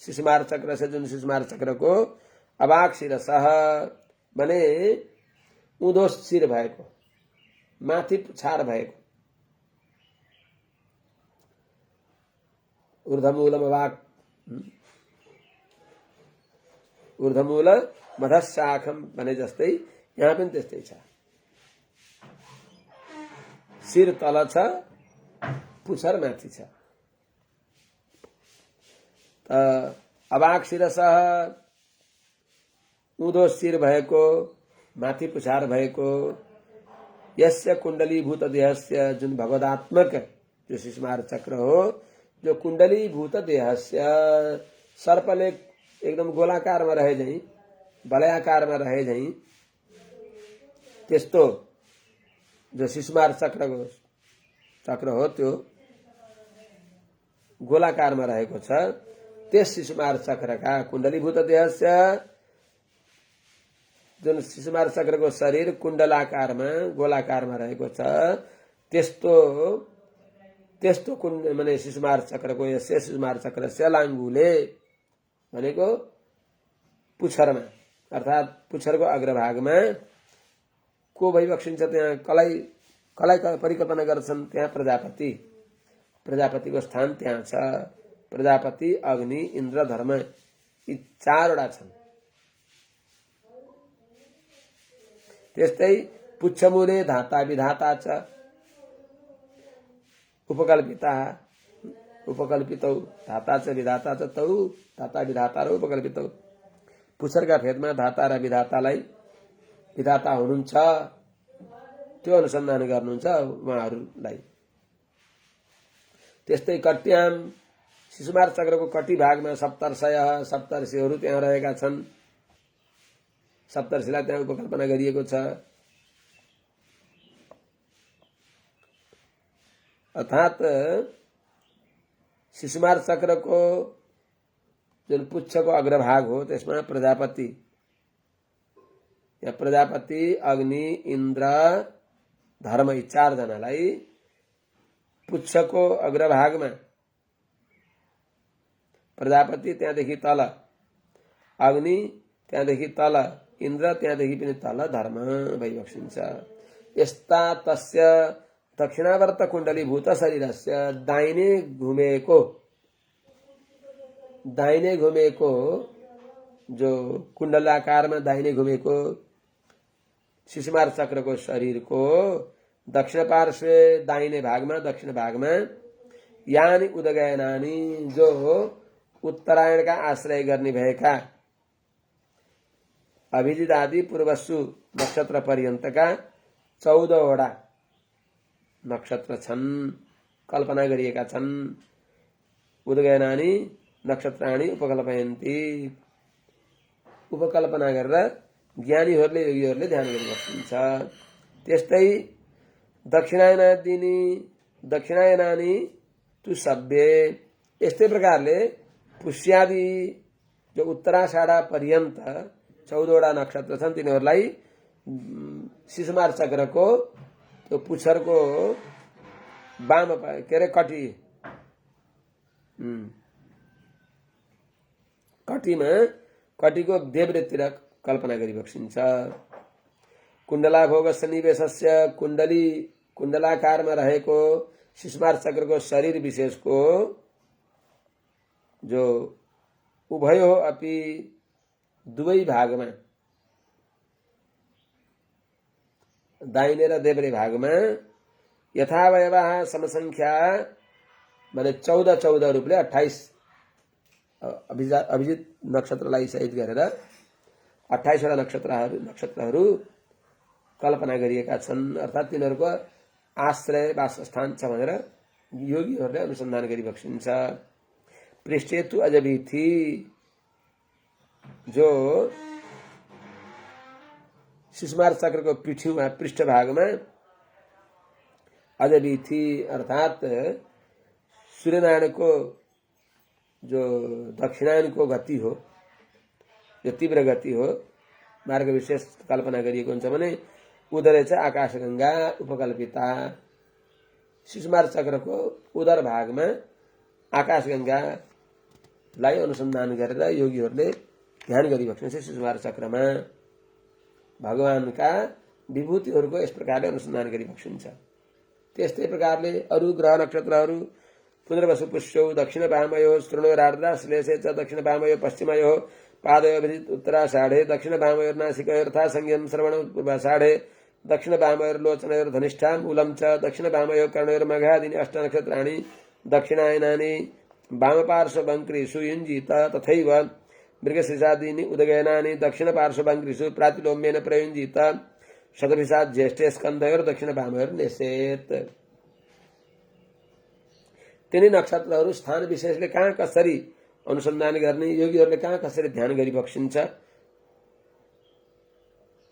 शिशुमार चक्र से जुन शिशुमार चक्र को अबाक शिरसः भने उँधो शिर भएको माथि पुछार भएको ऊर्ध्वमूलम अबाक ऊर्ध्वमूल मधशाखम भने जस्तै यहाँ पनि त्यस्तै छ शिर तल छ पुछर माथि छ अबाक शिरसः उँधो शिर भएको माथि पुछार भएको यस्य कुण्डलीभूत देहस्य जुन भगवदात्मक जो शिशुमार चक्र हो जो कुण्डलीभूत देहस्य सर्पले एकदम गोलाकारमा रहे झैं वलयाकारमा रहे झैं त्यस्तो जो शिशुमार चक्र हो त्यो गोलाकारमा रहेको छ त्यस शिशुमार चक्रका कुण्डलीभूत देहस्य जुन शिशुमार चक्रको शरीर कुण्डलाकारमा गोलाकारमा रहेको छ त्यस्तो कुण्ड माने शिशुमार चक्रको यस्य शिशुमार चक्र स्यलाङ्गुले भनेको पुच्छरमा अर्थात् पुच्छरको अग्रभागमा को भइबक्सिन्छ त्यहाँ कलाई परिकल्पना गर्छन् त्यहाँ प्रजापतिको स्थान त्यहाँ छ प्रजापति अग्नि इन्द्र धर्म यी चारवटा छन् त्यस्तै पुच्छमूले धाता विधाता च उपकल्पितौ धाता च विधाता च तौ धाता विधाता र उपकल्पितौ पुच्छरका फेदमा धाता र विधातालाई विधाता हुनुहुन्छ त्यो अनुसन्धान गर्नुहुन्छ उहाँहरूलाई त्यस्तै कट्याम शिशुमार चक्रको कटी भागमा सप्तर्षिहरू त्यहाँ रहेका छन् सप्तर्षिलाई त्यहाँ उपकल्पना गरिएको छ अर्थात् शिशुमार चक्रको जुन पुच्छको अग्रभाग हो त्यसमा प्रजापति अग्नि इन्द्र धर्म यी चारजनालाई पुच्छको अग्रभागमा प्रजापति त्यहाँदेखि तल अग्नि त्यहाँदेखि तल इन्द्र त्यहाँदेखि पनि तल धर्म भइबक्सिन्छ यस्ता तस्य दक्षिणावर्त कुण्डलीभूत शरीरस्य दाहिने घुमेको जो कुण्डलाकारमा दाहिने घुमेको शिशुमार चक्रको शरीरको दक्षिण पार्श्वे दाहिने भागमा दक्षिण भागमा यानी उदगयनानी जो उत्तरायणका आश्रय गर्ने भएका अभिजित आदि पूर्वसु नक्षत्र पर्यन्तका 14वटा नक्षत्र छन् कल्पना गरिएका छन् उदगयनानी नक्षत्राणी उपकल्पयन्ती उपकल्पना गरेर ज्ञानीहरूले योगीहरूले ध्यान गरिबस्नुहुन्छ त्यस्तै दक्षिणायनानी तु सभ्य यस्तै प्रकारले पुष्यादि जो उत्तराषाढा पर्यन्त 14वटा नक्षत्र छन् तिनीहरूलाई शिशुमार चक्रको त्यो पुच्छरको वाम के अरे कटीको देब्रेतिर कल्पना गरिबक्सिन्छ कुण्डलाभोग सन्निवेशस्य कुण्डलाकारमा रहेको शिशुमार चक्रको शरीर विशेषको जो उभयो अपि दुवै भागमा दाहिने र देब्रे भागमा यथावयवः समसंख्या माने 14 रूपले 28 अभिजित नक्षत्रलाई सहित गरेर 28वटा नक्षत्रहरू कल्पना गरिएका छन् अर्थात् तिनीहरूको आश्रय वासस्थान छ भनेर योगीहरूले अनुसन्धान गरिबक्सिन्छ पृष्ठे तु अजभिथि जो शिशुमार चक्रको पृष्ठभागमा अजभिथि अर्थात् सूर्यनारायणको जो दक्षिणायनको गति हो जो तीव्र गति हो मार्ग विशेष कल्पना गरिएको हुन्छ भने उदरे चाहिँ आकाशगंगा उपकल्पिता शिशुमार चक्रको उदर भागमा आकाशगंगालाई अनुसन्धान गरेर योगीहरूले ध्यान गरिबस्नु छ। शिशुमार चक्रमा भगवानका विभूतिहरूको यस प्रकारले अनुसन्धान गरिबस्नुहुन्छ। त्यस्तै प्रकारले अरू ग्रह नक्षत्रहरू पुनर्वसु पुष्यौ दक्षिण वामयो श्रोणोरार्द्रा श्लेषे च दक्षिण वामयो पश्चिमयो पादयो अभिजित उत्तराषाढे दक्षिण वामयोर्नासिकयोर्था संज्ञम श्रवण पूर्वाषाढे दक्षिण वामयोर्लोचनयोर्धनिष्ठा मूलं च दक्षिण वामयो कर्णयोर्मघादीनि अष्ट नक्षत्राणि दक्षिणायनानि वामपार्श्ववङ्क्रिषु युञ्जीत तथैव मृगशीर्षादीनि उदगयनानि दक्षिण पार्श्ववङ्क्रिषु प्रातिलोम्येन प्रयुञ्जीत शतभिषात् ज्येष्ठे स्कन्धयोर्दक्षिण वामयोर्नेसेत्। तिनी नक्षत्रहरू स्थान विशेषले कहाँ कसरी अनुसन्धान गर्ने, योगीहरूले कहाँ कसरी ध्यान गरिबक्सिन्छ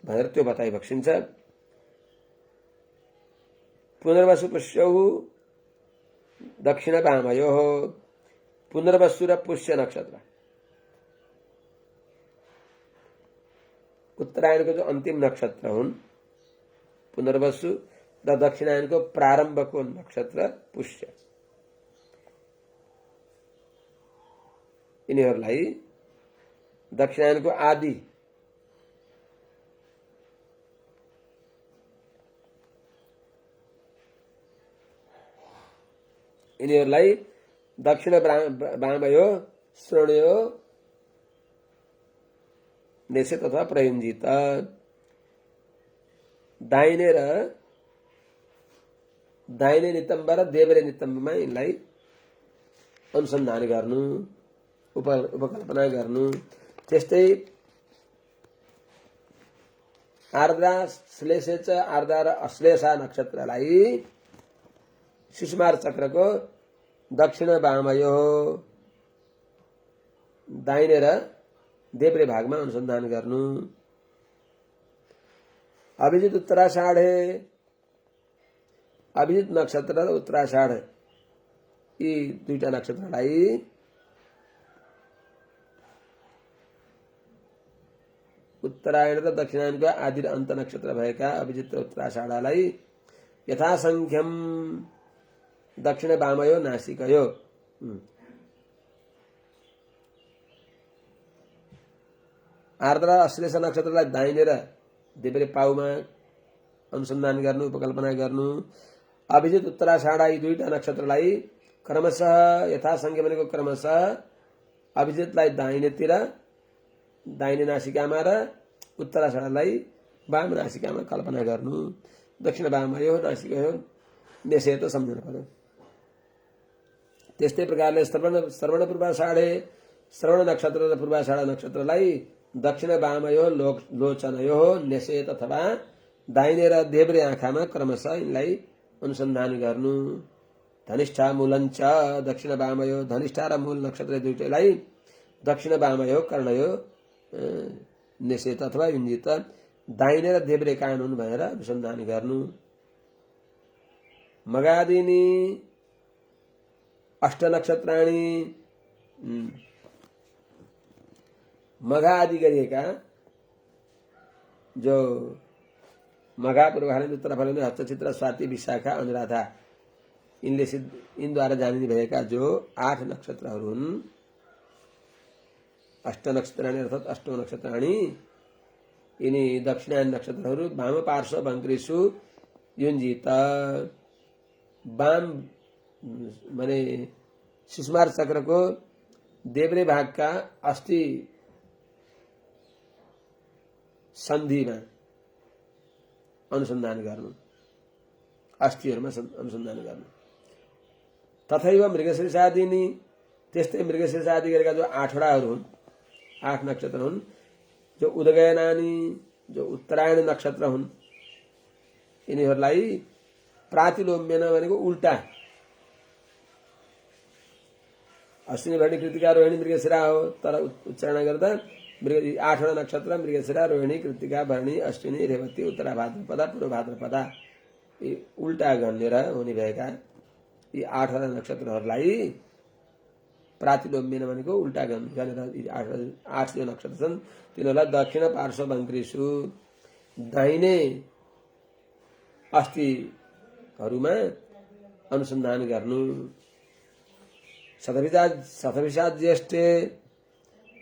भनेर त्यो बताइबक्सिन्छ। पुनर्वसु पुष्यौ दक्षिण वामयो, पुनर्वसु र पुष्य नक्षत्र उत्तरायणको जो अन्तिम नक्षत्र हुन् पुनर्वसु र दक्षिणायनको प्रारम्भको नक्षत्र पुष्य, यिनीहरूलाई दक्षिणायनको आदि यिनीहरूलाई दक्षिण वामयो श्रोणयो नेसेत अथवा प्रयुञ्जित दाहिने नितम्ब र देब्रे नितम्बमा यिनलाई अनुसन्धान गर्नु, उपकल्पना गर्नु। त्यस्तै आर्द्रा श्लेषे च आर्द्रा र अश्लेषा नक्षत्रलाई शिशुमार चक्रको दक्षिण वामयो दाहिने र देब्रे भागमा अनुसन्धान गर्नु। अभिजित उत्तराषाढे, अभिजित नक्षत्र र उत्तराषाढ यी दुईटा नक्षत्रलाई उत्तरायण र दक्षिणायनको आदि र अन्त नक्षत्र भएका अभिजित र उत्तराषाढलाई यथासंख्यम दक्षिण वामयो नासिकयो, आर्द्रा अश्लेष नक्षत्रलाई दाहिने र देब्रे पाउमा अनुसन्धान गर्नु, उपकल्पना गर्नु। अभिजित उत्तराषाढा यी दुईटा नक्षत्रलाई क्रमशः यथासंख्य भनेको क्रमशः अभिजितलाई दाहिनेतिर दाहिने नासिकामा र उत्तराषाढालाई वाम नासिकामा कल्पना गर्नु। दक्षिण वामयो नासिकयो नेसेत सम्झनु पर्यो। त्यस्तै प्रकारले श्रवण पूर्वाषाढे श्रवण नक्षत्र र पूर्वाषाढा नक्षत्रलाई दक्षिण वामयो लोचनयो नेसेत अथवा दाहिने र देब्रे आँखामा क्रमशः यिनलाई अनुसन्धान गर्नु। धनिष्ठा मूलञ्च दक्षिण वामयो, धनिष्ठा र मूल नक्षत्र दुईटैलाई दक्षिण वामयो कर्णयो नेसेत अथवा युञ्जित दाहिने र देब्रे कान हुन् भनेर अनुसन्धान गर्नु। मगादीनि अष्ट नक्षत्राणि, मघा आदि गरिएका जो मघा पूर्वफाले उत्तरफाले हस्तचित्र स्वाति विशाखा अनुराधा यिनद्वारा जानिने भएका जो 8 नक्षत्रहरू हुन्, अष्ट नक्षत्राणि अर्थात् अष्टौं नक्षत्राणि, यिनी दक्षिणायन नक्षत्रहरू वाम पार्श्व वङ्क्रिषु युञ्जित, वाम माने शिशुमार चक्रको देब्रे भागका अस्ति सन्धिमा अनुसन्धान गर्नु, अस्थिहरूमा अनुसन्धान गर्नु। तथैव मृगशीर्षादीनि, त्यस्तै मृगशीर्षादि गरेका जो 8वटाहरू हुन्, 8 नक्षत्र हुन्, जो उदगयनानि जो उत्तरायण नक्षत्र हुन्, यिनीहरूलाई प्रातिलोम्यन भनेको उल्टा, अश्विनी भरणी कृतिका रोहिणी मृगशिरा हो, तर उच्चारण गर्दा 8वटा नक्षत्र मृगशिरा रोहिणी कृतिका भरणी अश्विनी रेवती उत्तरा भाद्रपदा पूर्व भाद्रपदा यी उल्टा गनेर हुने भएका यी 8वटा नक्षत्रहरूलाई प्रातिलोम्यन भनेको उल्टा गनेर 8 जो नक्षत्र छन् तिनीहरूलाई दक्षिण पार्श्व वङ्क्रिषु दाहिने अस्थिहरूमा अनुसन्धान गर्नु। शतभिषा ज्येष्ठे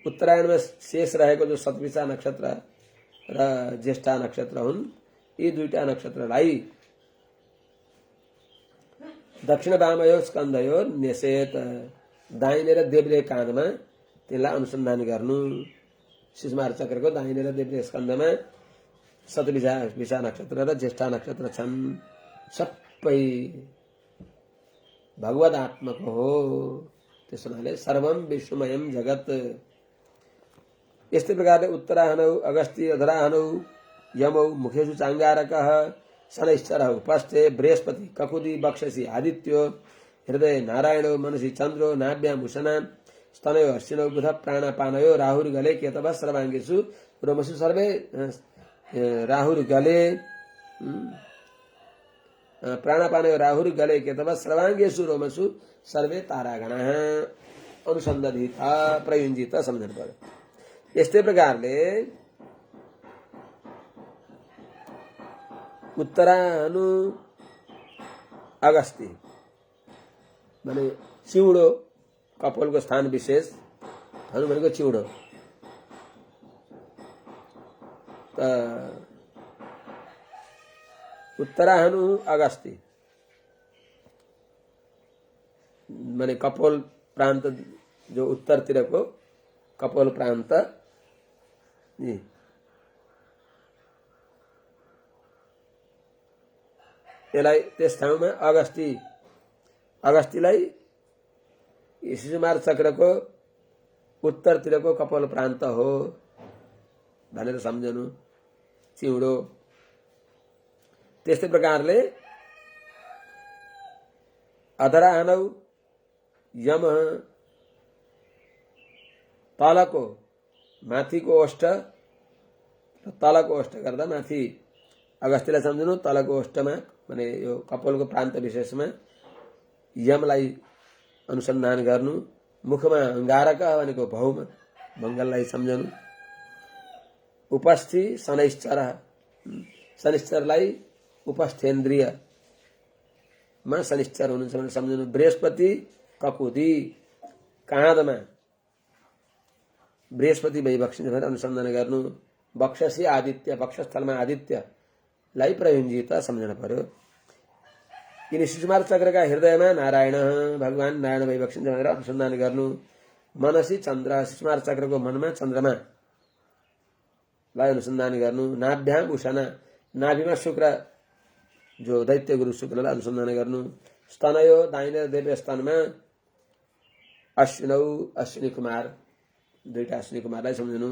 उत्तरायणमा शेष रहेको जो शतभिषा नक्षत्र र ज्येष्ठा नक्षत्र हुन्, यी दुईटा नक्षत्रलाई दक्षिण वामयो स्कन्धयो नेसेत, दाहिने र देब्रे काँधमा त्यसलाई अनुसन्धान गर्नु। शिशुमार चक्रको दाहिने र देब्रे स्कन्धमा शतभिषा नक्षत्र र ज्येष्ठा नक्षत्र छन्। सबै भगवदात्मक हो। त्यस हुनाले सर्वम विश्वमयम जगत। यस्तै प्रकारले उत्तराहनौ अगस्ती अधराहनौ यमौ मुखेषु चाङ्गारकः शनैश्चरः उपस्थे बृहस्पति ककुदी बक्षसी आदित्यो हृदय नारायणो मनसि चन्द्रो नाभ्यां उशना स्तनयो अश्विनौ बुध प्राणापानयो राहुर्गले केतवः सर्वाङ्गेषु रोमसु सर्वे राहुर्गले प्राणापानयो राहुर्गले केतवः सर्वाङ्गेषु रोमसु सर्वे तारागणाः अनुसन्धानिता प्रयुञ्जित सम्झनु पर्यो। यस्तै प्रकारले उत्तराहनु अगस्ती माने चिउँडो कपालको स्थान विशेष हनु भनेको चिउँडो। त उत्तराहनु अगस्ती माने कपोल प्रान्त जो उत्तरतिरको कपोल प्रान्त नि त्यसलाई त्यस ठाउँमा अगस्तीलाई शिशुमार चक्रको उत्तरतिरको कपाल प्रान्त हो भनेर सम्झनु चिउँडो। त्यस्तै प्रकारले अधराहनौ यम तलको माथिको ओष्ठ र तलको ओष्ठ गर्दा माथि अगस्तीलाई सम्झनु, तलको ओष्ठमा माने यो कपालको प्रान्त विशेषमा यमलाई अनुसन्धान गर्नु। मुखमा अंगारक भनेको भौम मङ्गललाई सम्झनु। उपस्थि शनैश्चर शनिश्चरलाई उपस्थेन्द्रियमा शनिश्चर हुनुहुन्छ भनेर सम्झनु। बृहस्पति ककुदी काँधमा बृहस्पति भइबक्सिन्छ भनेर अनुसन्धान गर्नु। बक्षसी आदित्य बक्षस्थलमा आदित्यलाई प्रयुञ्जित सम्झनु पर्यो। यिनी शिशुमार चक्रका हृदयमा नारायण भगवान नारायण भइबक्सिन्छ भनेर अनुसन्धान गर्नु। मनसी चन्द्र शिशुमार चक्रको मनमा चन्द्रमालाई अनुसन्धान गर्नु। नाभ्याम उषना नाभिमा शुक्र जो दैत्य गुरु शुक्रलाई अनुसन्धान गर्नु। स्तनयो दाहिने देब्रे स्तनमा अश्विनौ अश्विनी कुमार दुईटा अश्विनी कुमारलाई सम्झनु।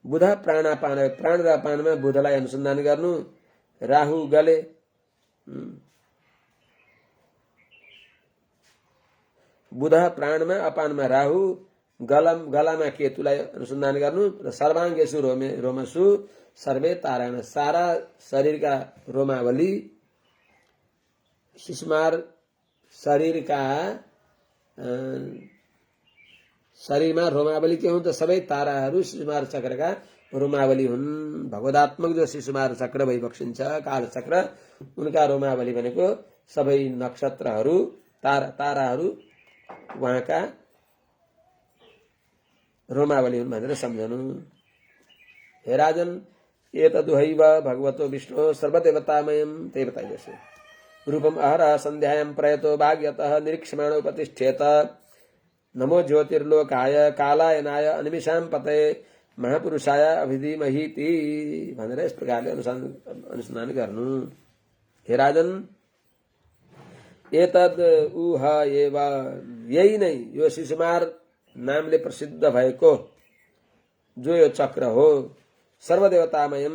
बुध प्राणापान प्राण र अपानमा बुधलाई अनुसन्धान गर्नु। राहु गले बुध प्राणमा अपानमा राहु गलामा केतुलाई अनुसन्धान गर्नु। र सर्वाङ्गेषु रोमसु सर्वे तारायण सारा शरीरका रोमावली शिशुमार शरीरमा रोमावली के हुन् त सबै ताराहरू शिशुमार चक्रका रोमावली हुन्। भगवदात्मक जो शिशुमार चक्र भइबक्सिन्छ काल चक्र उनका रोमावली भनेको सबै नक्षत्रहरू ताराहरू उहाँका रोमावली हुन् भनेर सम्झनु। हे राजन एतदुहैव भगवतो विष्णु सर्वदेवतामयं ते बताइएछु। रूपम अहरः सन्ध्यायां प्रयतो भाग्यतः निरीक्षमाणो प्रतिष्ठेत। नमो ज्योतिर्लोकाय कालायनाय अनिमिषां पतये महापुरुषाय अभिधीमहीति भनेर यस प्रकारले अनुसन्धान गर्नु। हे राजन एतद उह एव यही नै यो शिशुमार नामले प्रसिद्ध भएको जो यो चक्र हो सर्वदेवतामय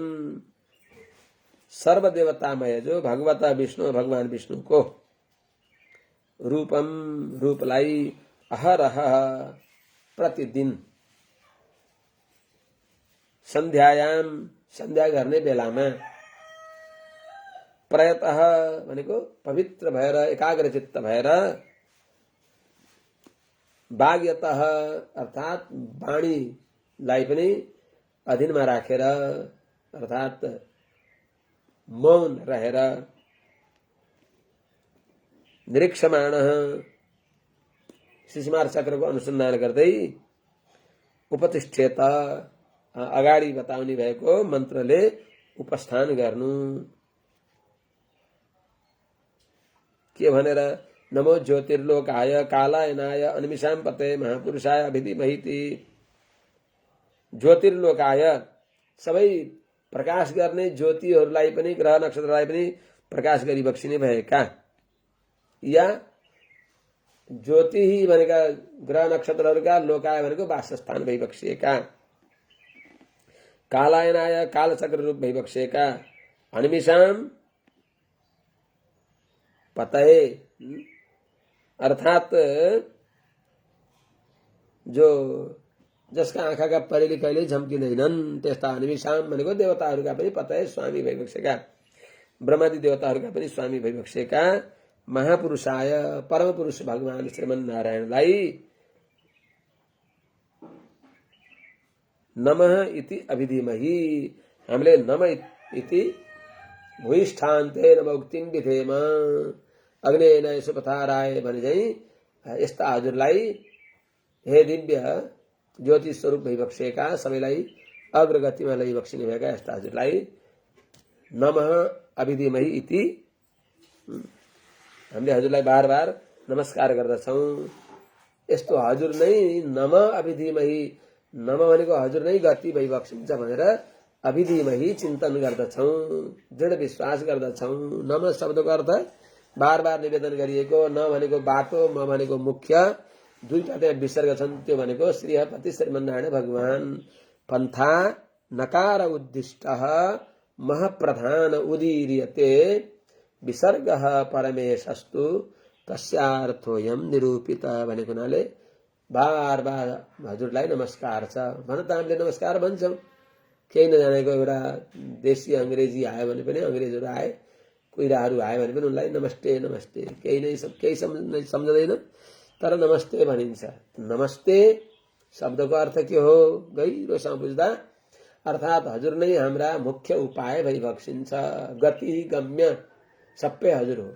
जो भगवत विष्णु भगवान विष्णुको रूपम रूपलाई अहरह प्रतिदिन सन्ध्यायाम सन्ध्या गर्ने बेलामा प्रयतः भनेको पवित्र भएर एकाग्रचित्त भएर भाग्यतः अर्थात वाणीलाई पनि अधीनमा राखेर अर्थात मौन रहेर निरीक्षमाणः शिशुमार चक्रको अनुसन्धान गर्दै उपतिष्ठेत अगाडि बताउने भएको मन्त्रले उपस्थान गर्नु। के भनेर नमो ज्योतिर्लोकाय कालायनाय अनिमिषाम पते महापुरुषाय अभिधिमहिति। ज्योतिर्लोकाय सबै प्रकाश गर्ने ज्योतिहरूलाई पनि ग्रह नक्षत्रलाई पनि प्रकाश गरी बक्सिने भएका, या ज्योति भनेका ग्रह नक्षत्रहरूका, लोकाय भनेको वासस्थान भइबक्सिएका, कालायनाय कालचक्र रूप भइबक्सिएका, अनिमिषाम पतये अर्थात जो जसका आँखाका परेली कहिल्यै झम्किँदैनन् त्यस्ता अनिमिषाम भनेको देवताहरूका पनि पतये स्वामी भइबक्सेका, ब्रह्मादि देवताहरूका पनि स्वामी भइबक्सेका महापुरुषाय परमपुरुष भगवान श्रीमन नारायणलाई नमः इति अभिधिमहि, हामीले नम इति भूयिष्ठान्ते नमोक्तिं विधेम अग्नेन यसो पथाराय भने चाहिँ यस्ता हजुरलाई हे दिव्य ज्योति स्वरूप भइबक्सेका, सबैलाई अग्रगतिमा लैबक्सिने भएका यस्ता हजुरलाई नमः अभिधिमहि इति हामीले हजुरलाई बार बार नमस्कार गर्दछौँ। यस्तो हजुर नै नम अभिधिमहि, नम भनेको हजुर नै गति भइबक्सिन्छ भनेर अभिधिमहि चिन्तन गर्दछौँ, दृढ विश्वास गर्दछौँ। नम शब्दको अर्थ बार बार निवेदन गरिएको, न भनेको बाटो, म भनेको मुख्य, दुईटा त्यहाँ विसर्ग छन्, त्यो भनेको श्रीहपति श्रीमन्नारायण भगवान। पन्था नकार उद्दिष्ट महप्रधान उदीर्यते विसर्ग परमेशस्तु तस्यार्थोयम निरूपित भनेको हुनाले बार बार हजुरलाई नमस्कार छ भन त। हामीले नमस्कार भन्छौँ, केही नजानेको एउटा देशी अङ्ग्रेजी आयो भने पनि, अङ्ग्रेजहरू आए, कुइराहरू आयो भने पनि उनलाई नमस्ते नमस्ते, केही सम्झँदैन तर नमस्ते भनिन्छ। नमस्ते शब्दको अर्थ के हो गहिरोसँग बुझ्दा, अर्थात् हजुर नै हाम्रा मुख्य उपाय भइबक्सिन्छ। गति गम्य सबै हजुर हो,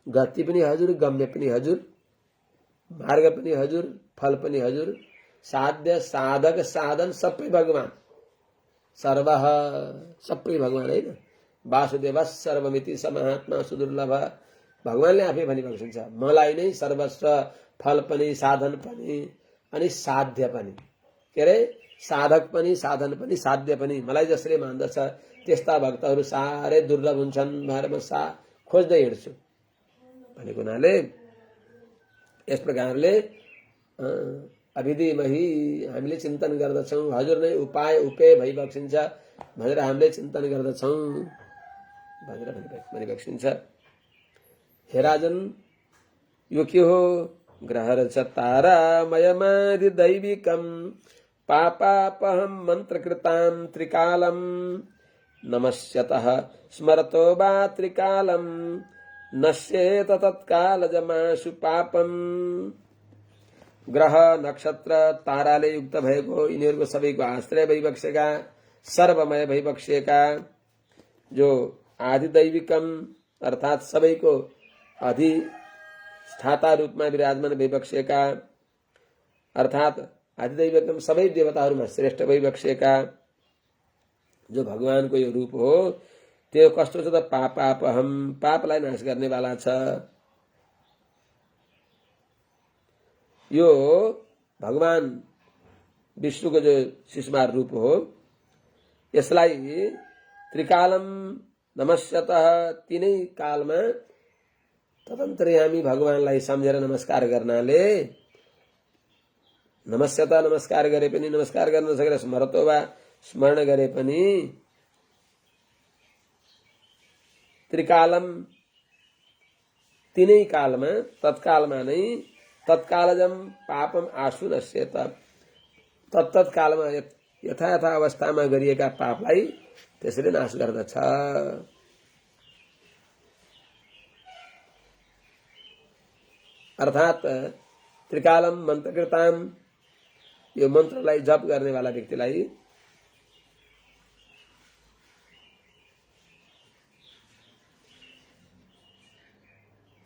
गति पनि हजुर, गम्य पनि हजुर, मार्ग पनि हजुर, फल पनि हजुर, साध्य साधक साधन सबै भगवान, सर्व सबै भगवान होइन। वासुदेव सर्वमिति स महात्मा सुदुर्लभ, भगवानले आफै भनिबक्सिन्छ मलाई नै सर्वस्व, फल पनि साधन पनि अनि साध्य पनि, के अरे साधक पनि साधन पनि साध्य पनि मलाई जसले मान्दछ त्यस्ता भक्तहरू साह्रै दुर्लभ हुन्छन् भनेर म खोज्दै हिँड्छु भनेको हुनाले यस प्रकारले अभिधिमहि हामीले चिन्तन गर्दछौँ। हजुर नै उपाय उपेय भइबक्सिन्छ भनेर हामीले चिन्तन गर्दछौँ भनेर भनिबक्सिन्छ। हे राजन, यो के हो? ग्रहरच तारामयमादि दैविकं पापापहं मन्त्रकृतां त्रिकालं नमस्यतः स्मरतो वा त्रिकालं नश्येत तत्कालजमाशु पापम। ग्रह नक्षत्र ताराले युक्त भएको यिनीहरूको सबैको आश्रय भइबक्सेका, सर्वमय भइबक्सेका, जो आदिदैविकम अर्थात सबैको अधिष्ठाता रूपमा विराजमान भइबक्सेका, अर्थात आदिदैविकम सबै देवताहरूमा श्रेष्ठ भइबक्सेका जो भगवानको यो रूप हो, त्यो कस्तो छ त? पापापहम, पापलाई नाश गर्नेवाला छ। यो भगवान विष्णुको जो शिशुमार रूप हो, यसलाई त्रिकालम नमस्यतः, तीनै कालमा तदन्तर्यामी भगवानलाई सम्झेर नमस्कार गर्नाले, नमस्यता नमस्कार गरे पनि, नमस्कार गर्न सकेर स्मरतो वा स्मरण गरे पनि, त्रिकालम तीनै कालमा, तत्कालमा नै तत्कालजम पापम आशु नश्येत, तत्कालमा यथा यथा अवस्थामा गरिएका पापलाई त्यसले नाश गर्दछ। अर्थात त्रिकालम मन्त्रकृताम, यो मन्त्रलाई जप गर्नेवाला व्यक्तिलाई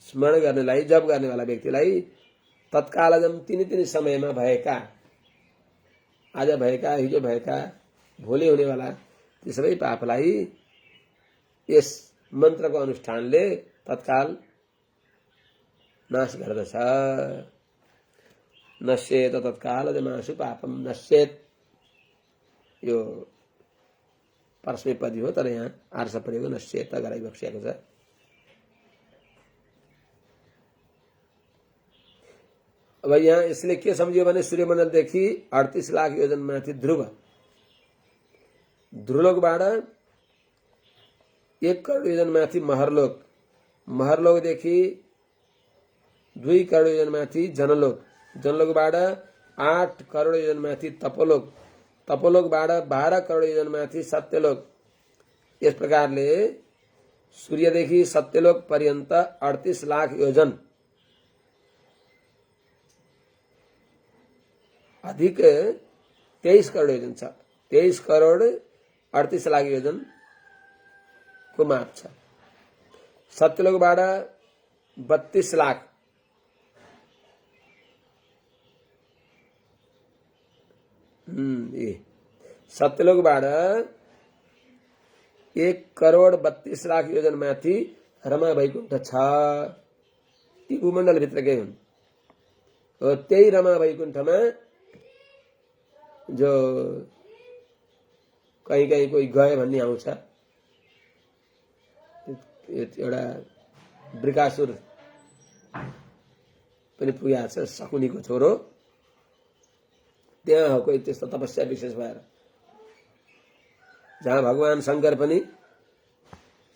स्मरण गर्नेलाई, जप गर्नेवाला व्यक्तिलाई तत्कालजम तिनी समयमा भएका, आज भएका, हिजो भएका, भोलि हुनेवाला ती सबै पापलाई यस मन्त्रको अनुष्ठानले तत्काल नाश गर्दछ। नश्येत तत्कालजमासु पापम नश्येत, यो परस्मैपदी हो, तर यहाँ आर्ष परेको नश्येत गराइ बक्सिएको छ। अब यहाँ यसले के सम्झियो भने सूर्यमण्डलदेखि 38 लाख योजन माथि ध्रुव, ध्रुवलोकबाट 1 करोड योजन माथि महरलोक, महरलोकदेखि 2 करोड योजन माथि जनलोक, जनलोकबाट 8 करोड योजन माथि तपोलोक, तपोलोकबाट 12 करोड योजन माथि सत्यलोक। यस प्रकारले सूर्यदेखि सत्यलोक पर्यन्त 38 लाख योजन अधिक 23 करोड योजन छ। 23 करोड 38 लाख योजन को माप छ। सत्यलोकबाट 32 लाख, सत्यलोकबाट 1 करोड 32 लाख योजन माथि रमा वैकुण्ठ छ। ती भूमण्डल भित्रकै हुन्। त्यही रमा वैकुण्ठमा जो कहीं कहीं कोही गए भन्ने आउँछ, एउटा वृकासुर पनि पुगेको छ, शकुनीको छोरो। त्यहाँ कोही त्यस्तो तपस्या विशेष भएर, जहाँ भगवान शंकर पनि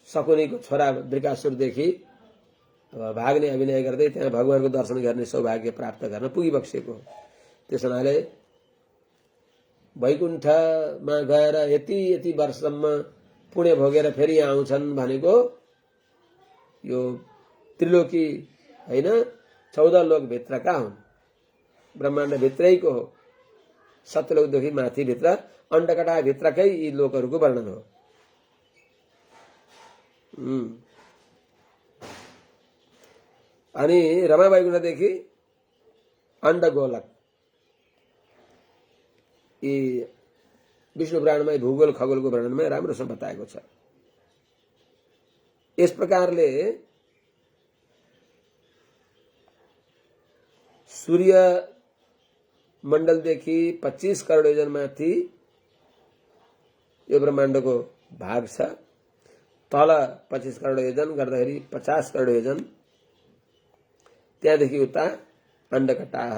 शकुनीको छोरा वृकासुरदेखि भाग्ने अभिनय गर्दै त्यहाँ भगवानको दर्शन गर्ने सौभाग्य प्राप्त गर्न पुगिबक्सेको। त्यस हुनाले वैकुण्ठमा गएर यति वर्षसम्म पुण्य भोगेर फेरि आउँछन् भनेको यो त्रिलोकी होइन, 14 लोक भित्रका हुन्, ब्रह्माण्ड भित्रैको हो। सत्यलोकदेखि माथि भित्र अण्डकटा भित्रकै यी लोकहरूको वर्णन हो। अनि रमा वैकुण्ठदेखि अण्डगोलक, यी विष्णु पुराणमा भूगोल खगोलको वर्णनमा राम्रोसँग बताएको छ। यस प्रकारले सूर्य मण्डलदेखि 25 करोड योजन माथि यो ब्रह्माण्डको भाग छ। तल 25 करोड योजन गर्दाखेरि 50 करोड योजन, त्यहाँदेखि उता अण्डकटाह।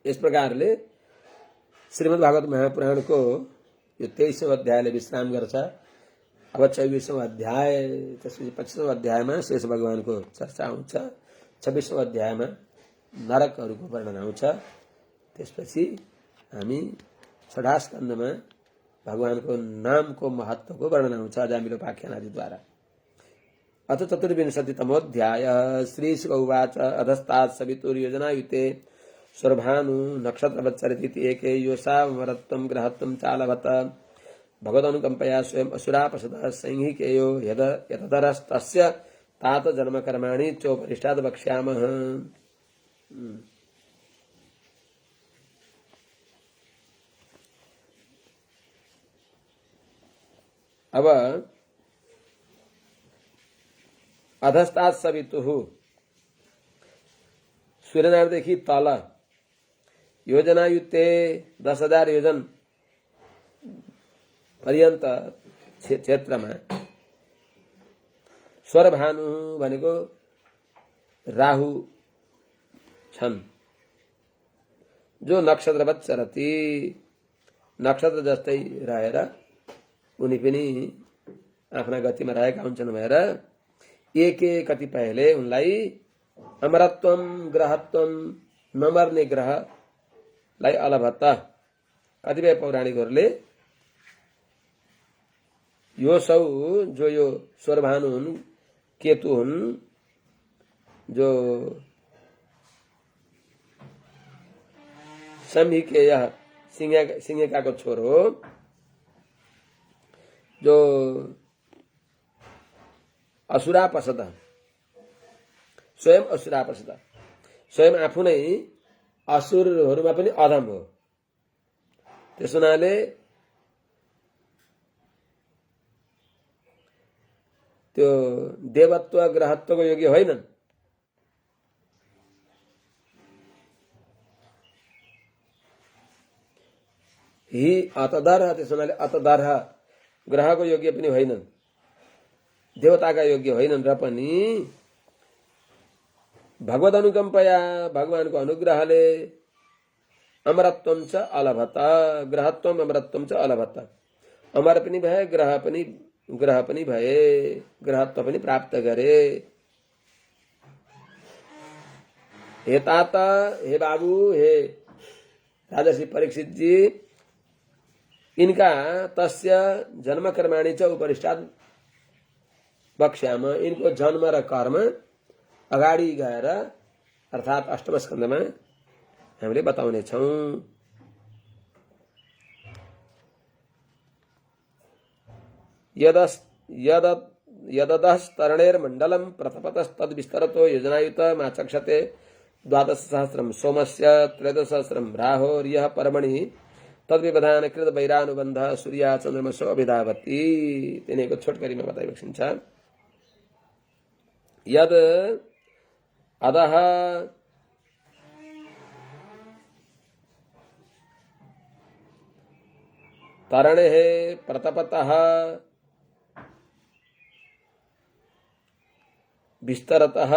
इस प्रकारले श्रीमद् भागवत महापुराण को यो 23औं अध्यायले विश्राम गर्छ। अब 24औं अध्याय, त्यसपछि 25औं अध्यायमा शेष भगवानको चर्चा हुन्छ। 26औं अध्यायमा नरकहरूको वर्णन आउँछ। त्यसपछि हामी 6ठा स्कन्धमा भगवानको नामको महत्वको वर्णन आउँछ अजामिलोपाख्यान आदिद्वारा। अथ चतुर्विंशतितमोऽध्याय। श्रीशुक उवाच अधस्तात् सवितुर्योजनायुते स्वर्भानु नक्षत्रवत्सरिति एके योषावरत्वं ग्रहत्वं चालभत भगवदनुकम्पया स्वयं असुरापसदः संहिकेयो यतदरस्तस्य तात जन्मकर्माणि चोपरिष्टात् वक्ष्यामः। अब अधस्तात् सवितुः, सूर्यनारायणदेखि तल योजनायुते 10,000 योजन पर्यन्त क्षेत्रमा स्वर्भानु भनेको राहु छन्, जो नक्षत्रवत् चरति, नक्षत्र जस्तै रहेर उनी पनि आफ्ना गतिमा रहेका हुन्छन् भएर एके कतिपयले उनलाई अमरत्वम ग्रहत्वम, नमर्ने ग्रहलाई अलभत्त कतिपय पौराणिकहरूले यो सौ जो यो स्वरभानु हुन् केतु हुन् जो सम्हिकेय सिंहिकाको छोरो हो जो असुरापसद स्वयं असुरापसद स्वयं आफू नै असुरहरूमा पनि अधम हो। त्यस हुनाले त्यो देवत्व ग्रहत्वको योग्य होइनन्। हि अतदर्ह त्यस हुनाले अतदर्ह ग्रहको योग्य पनि होइनन्, देवताका योग्य होइनन् र पनि भगवद अनुकम्पया भगवानको अनुग्रहले अमरत्वम च अलभत ग्रहत्वम अमरत्वम च अलभत अमर पनि भए ग्रह पनि भए ग्रहत्व पनि प्राप्त गरे। हे तात हे बाबू हे राजर्षि परीक्षित जी इनका तस्य जन्म कर्माणि च उपरिष्टात् वक्ष्याम इनको जन्म र कर्म अगाडि गएर अर्थात् अष्टम स्कन्धमा हामीले बताउने छौं। यदस्तरणेर्मण्डलं प्रतपतस्तद्विस्तरतो योजनायुतमाचक्षते 12,000 सोमस्य 13,000 राहोर्यः पर्वणि तद्विवधानकृत वैरानुबन्ध सूर्या चन्द्रमसो अभिधावती। तिनीको छोटकरीमा बताइएको छ। यद अदह तरणेः प्रतपतः विस्तरतः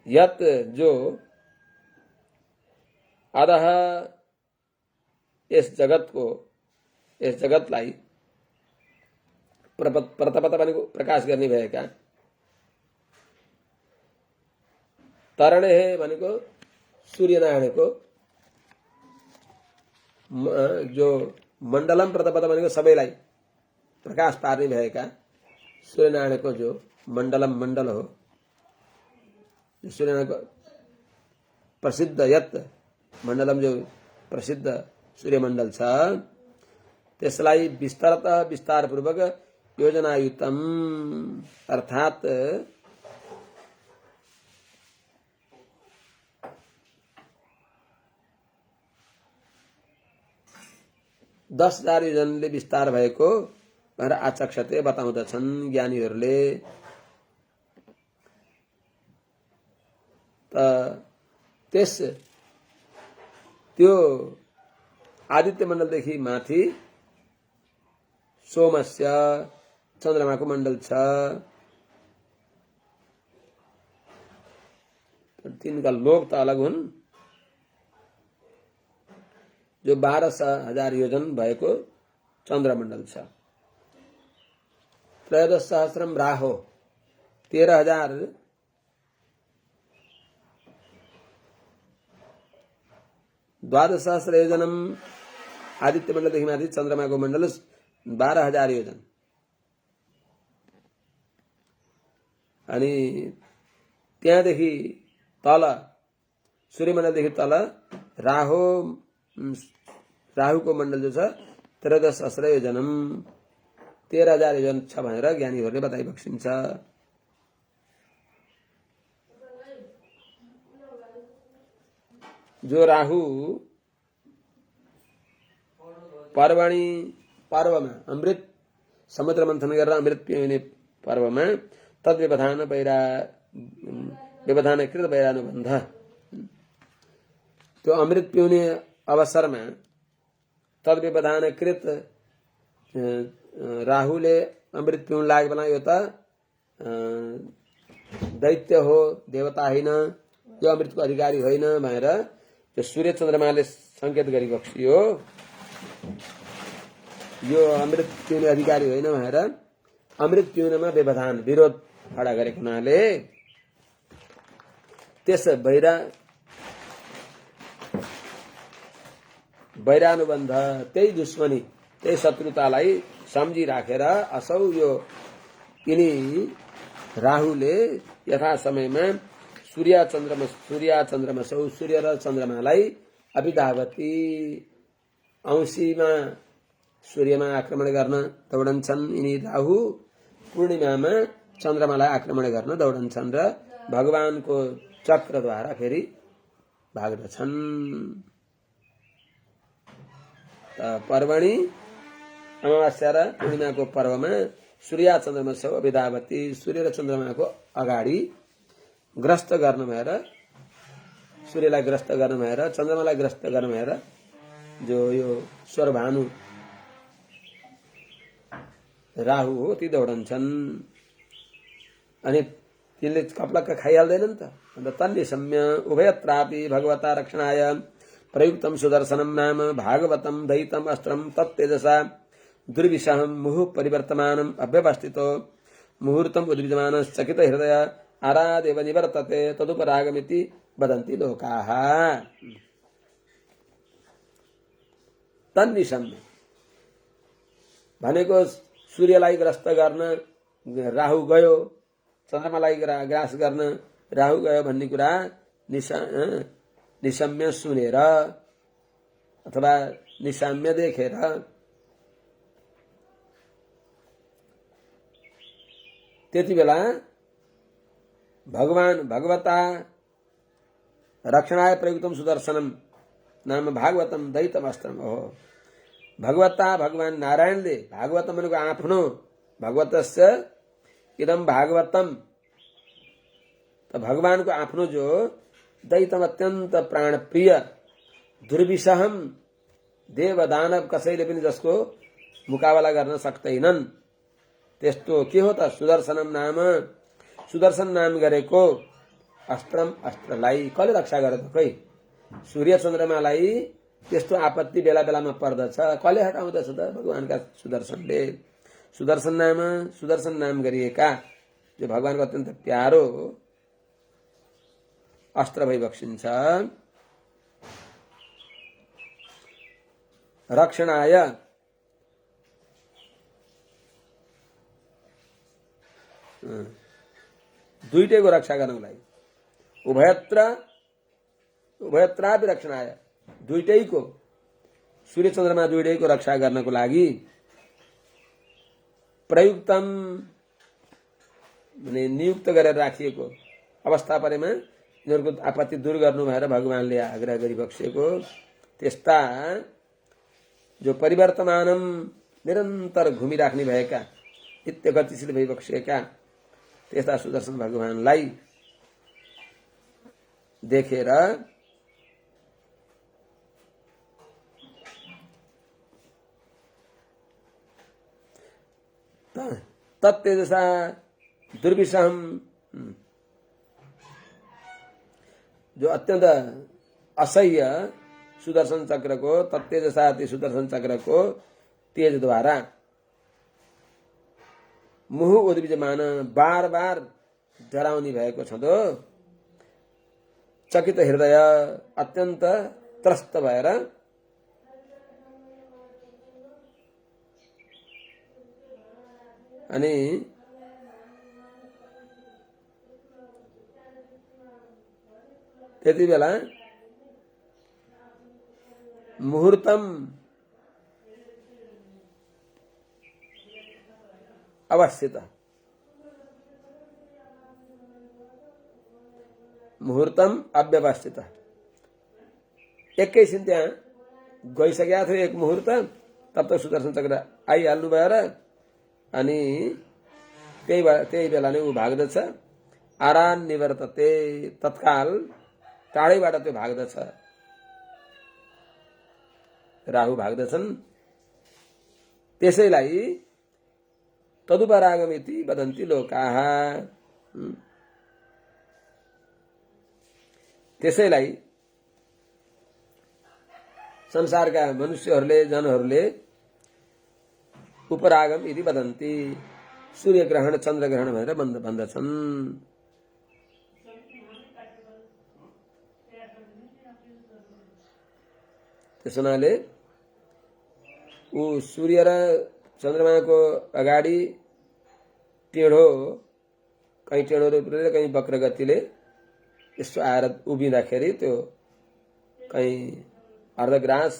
यत जो अदह इस जगतलाई प्रतपत भनेको प्रकाश गर्ने भएका, तरणेः भनेको सूर्यनारायणको, जो मण्डलम प्रतपत भनेको सबैलाई प्रकाश पार्ने भएका सूर्यनारायणको जो मण्डलम मण्डल हो, सूर्यनारायणको प्रसिद्ध यत मण्डलम जो प्रसिद्ध सूर्यमण्डल छ त्यसलाई विस्तरतः विस्तार पूर्वक योजनायुतम अर्थात 10,000 योजनले विस्तार भएको भनेर आचक्षते बताउँदछन् ज्ञानीहरूले। त्यो आदित्य मण्डलदेखि माथि सोमस्य चन्द्रमाको मण्डल छ। तिनका लोक त अलग हुन्। जो 12,000 योजन भएको चन्द्रमण्डल छ। 13,000 राहो 13,000 12,000 योजनम आदित्य मण्डलदेखि माथि चन्द्रमाको मण्डल 12,000 योजन। अनि त्यहाँदेखि तल सूर्यमण्डलदेखि तल राहुको मण्डल जो छ 13,000 योजनम 13,000 योजन छ भनेर ज्ञानीहरूले बताइबक्सिन्छ। जो राहु पर्वमा अमृत समुद्र मन्थन गरेर अमृत पिउने पर्वमा विवधानकृत वैरानुबन्ध त्यो अमृत पिउने अवसरमा तद्विवधानकृत राहुले अमृत पिउन लागे बेला यो त दैत्य हो, देवता होइन, यो अमृतको अधिकारी होइन भनेर यो सूर्य चन्द्रमाले संकेत गरिबक्सियो। यो अमृत पिउने अधिकारी होइन भनेर अमृत पिउनमा व्यवधान विरोध खडा गरेको हुनाले त्यस वैरानुबन्ध त्यही दुश्मनी त्यही शत्रुतालाई सम्झी राखेर असौ यो यिनी राहुले यथा समयमा सूर्य चन्द्रमसौ सूर्य र चन्द्रमालाई अभिधावती औँसीमा सूर्यमा आक्रमण गर्न दौडन्छन्। यिनी राहु पूर्णिमामा चन्द्रमालाई आक्रमण गर्न दौडन्छन् र भगवानको चक्रद्वारा फेरि भाग्दछन्। पर्वणि अमावास्या र पूर्णिमाको पर्वमा सूर्य चन्द्रमसौ अभिधावती सूर्य र चन्द्रमाको अगाडि ग्रस्त गर्नु भएर सूर्यलाई ग्रस्त गर्नु भएर चन्द्रमालाई ग्रस्त गर्नु भएर जो यो स्वरभानु राहु हो ती दौडन्छन्। अनि तिनले कपलक्क खाइहाल्दैनन् त। अन्त तन्निशम्य उभयत्रापि भगवता रक्षणाय प्रयुक्तम सुदर्शनम नाम भागवतम दयितम अस्त्रम तत्तेजसा दुर्विषहं मुहुः परिवर्तमानम् अव्यवस्थितो मुहूर्तम उद्विजमान चकित हृदय आरादेव निवर्तते तदुपरागमिति वदन्ति लोकाः। तन्निशम्य भनेको सूर्यलाई ग्रस्त गर्न राहु गयो, चन्द्रमालाई ग्रास गर्न राहु गयो भन्ने कुरा निशम्य सुनेर अथवा निशाम्य देखेर त्यति बेला भगवता रक्षणाय प्रयुक्तम सुदर्शनम नाम भागवतम दयितम अस्त्रम हो। भगवता भगवान नारायणले भागवतम भनेको आफ्नो भगवतस्य इदम भागवतम त भगवानको आफ्नो जो दैतम अत्यन्त प्राणप्रिय दुर्विषहम देव दानव कसैले पनि जसको मुकाबला गर्न सक्दैनन् त्यस्तो के हो त सुदर्शनम नाम सुदर्शन नाम गरेको अस्त्रम अस्त्रलाई कसले रक्षा गरेको खै सूर्य चन्द्रमालाई त्यस्तो आपत्ति बेला बेलामा पर्दछ कसले हटाउँदछ त भगवानका सुदर्शनले। सुदर्शन नाम गरिएका जो भगवानको अत्यन्त प्यारो अस्त्र भई बक्सिन्छ। रक्षणाय दुईटैको रक्षा गर्नको लागि उभयत्रापि रक्षणाय दुईटैको सूर्य चन्द्रमा दुईटैको रक्षा गर्नको लागि प्रयुक्तम भने नियुक्त गरेर राखिएको अवस्था परेमा यिनीहरूको आपत्ति दूर गर्नु भएर भगवानले आग्रह गरिबक्सेको त्यस्ता जो परिवर्तमानम निरन्तर घुमिराख्ने भएका नित्य गतिशील भइबक्सेका त्यस्ता सुदर्शन भगवानलाई देखेर तत्तेजसा दुर्विषहम जो अत्यन्त असह्य सुदर्शन चक्रको तत्तेजसा ती सुदर्शन चक्रको तेजद्वारा मुह उद्विजमान बार बार डराउने भएको छँदो चकित हृदय अत्यन्त त्रस्त भएर अनि त्यति बेला मुहूर्तम अवस्थित मुहूर्तम अव्यवस्थित एकैछिन त्यहाँ गइसकेको थियो एक मुहूर्त तब तक सुदर्शन चक्र आइहाल्नु भयो र अनि त्यही बेला नै ऊ भाग्दछ। आरान निवर्तते तत्काल टाढैबाट त्यो भाग्दछ राहु भाग्दछन्। त्यसैलाई तदुपरागमिति वदन्ति लोकाः त्यसैलाई संसारका मनुष्यहरूले जनहरूले उपरागम यदि वदन्ति सूर्य ग्रहण चन्द्र ग्रहण भनेर भन्दछन्। त्यस हुनाले ऊ सूर्य र चन्द्रमाको अगाडि टेढो, कहीँ टेढो रूपले कहीँ वक्र गतिले यसो आएर उभिँदाखेरि त्यो कहीँ अर्धग्रास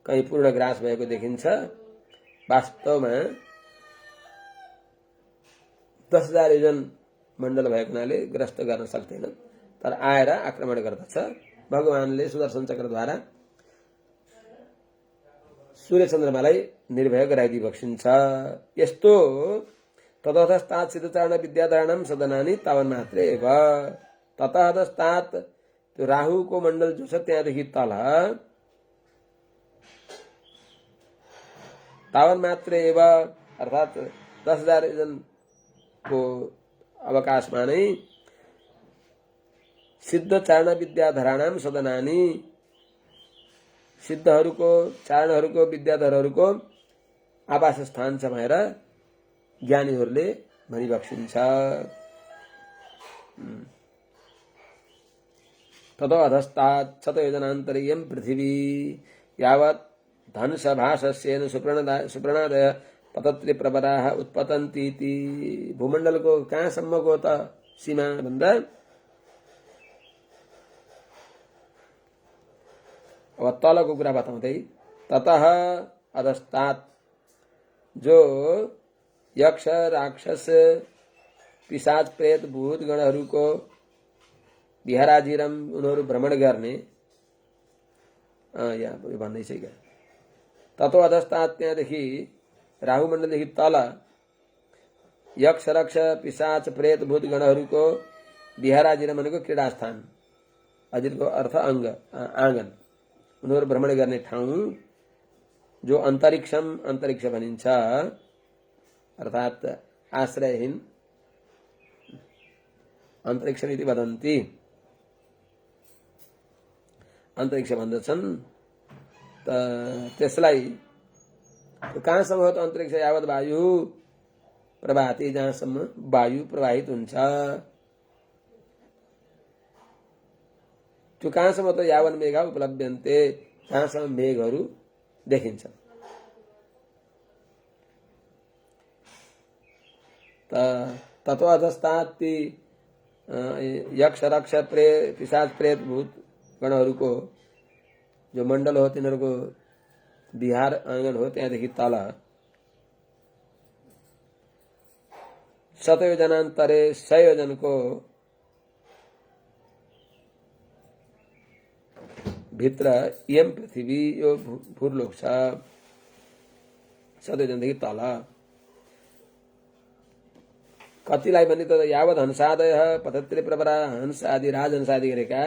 कहीँ पूर्ण ग्रास भएको देखिन्छ। वास्तवमा 10,000 योजन मण्डल भएको हुनाले ग्रस्त गर्न सक्दैन, तर आएर आक्रमण गर्दछ। भगवानले सुदर्शन चक्रद्वारा सूर्य चन्द्रमालाई निर्भय गराइदिई बक्सिन्छ। यस्तो ततोधस्तात् सिद्धचारण विद्याधारणम सदनानि तावन् मात्रै एव। ततोधस्तात् त्यो राहुको मण्डल जो छ त्यहाँदेखि तल तावन् मात्रै एव अर्थात् 10,000 योजनको अवकाशमा नै सिद्ध चारण विद्याधराणाम सदनानि, सिद्धहरूको चारणहरूको विद्याधरहरूको आवास स्थान छ भनेर ज्ञानीहरूले भनिबक्सिन्छ। ततो अधस्तात् शतयोजनान्तरीयं पृथिवी यावत् धनुषभाषस्येन सुप्रणनादय पतत्रि प्रवराः उत्पतन्तीति। भूमण्डलको कहाँसम्मको त सीमा भन्दा अब तलको कुरा बताउँदै ततः अधस्तात् जो यक्ष राक्षस पिशाच प्रेत भूत गणहरूको विहाराजिरम उनीहरू भ्रमण गर्ने यहाँ भन्दै छ क्या। ततो अधस्तात् त्यहाँदेखि राहुमण्डलदेखि तल यक्ष रक्ष पिशाच प्रेत भूत गणहरूको विहाराजिरम भनेको क्रीडास्थान, अजिरको अर्थ आँगन, उनीहरू भ्रमण गर्ने ठाउँ जो अन्तरिक्षम अन्तरिक्ष भनिन्छ, अर्थात् आश्रयहीन अन्तरिक्षमिति वदन्ति, अन्तरिक्ष भन्दछन्। त्यसलाई कहाँसम्म हो त अन्तरिक्ष यावत वायु प्रवाहति, जहाँसम्म वायु प्रवाहित हुन्छ त्यो कहाँसम्म त यावन मेघा उपलब्ध्यन्ते, जहाँसम्म मेघहरू देखिन्छ। ततो अधस्तात् यक्ष रक्ष पिशाच प्रेत भूत गणहरूको जो मण्डल हो तिनीहरूको विहार आँगन हो, त्यहाँदेखि तल शतयोजनान्तरे 100 योजनको भित्र इयम पृथ्वी यो भूर्लोक छ, 100 योजनदेखि तल। कतिलाई भने त यावत हंसादय पतत्रि प्रवरा हंस आदि राजहंस आदि गरेका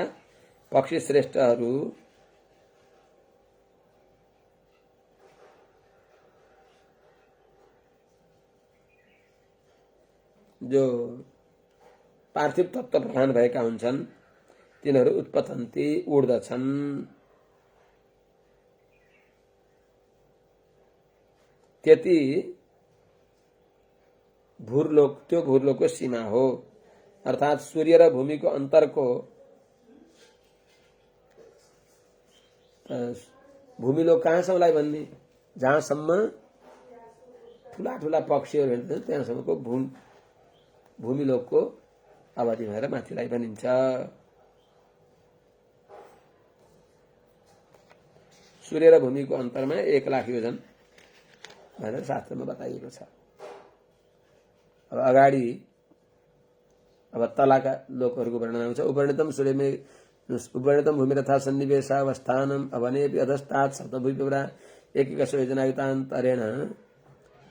पक्षी श्रेष्ठहरू जो पार्थिव तत्त्व प्रधान भएका हुन्छन् तिनीहरू उत्पतन्ति उड्दछन्। त्यति भूर्लोक त्यो भूर्लोकको सीमा हो, अर्थात् सूर्य र भूमिको अन्तरको भूमिलोक कहाँसम्मलाई भन्ने, जहाँसम्म ठुला ठुला पक्षीहरू हिँड्छन् त्यहाँसम्मको भूमिलोकको अवधि भएर माथिलाई भनिन्छ। सूर्य र भूमिको अन्तरमा 1,00,000 योजन भनेर शास्त्रमा बताइएको छ। अब अगाडि अब तलाका लोकहरूको वर्णन आउँछ। उपवर्णितम भूमि तथा सन्निवेशावस्थानम अवनेपि अधस्तात् सप्तभूमिपुरा एकैकस्व योजनायुतान्तरेण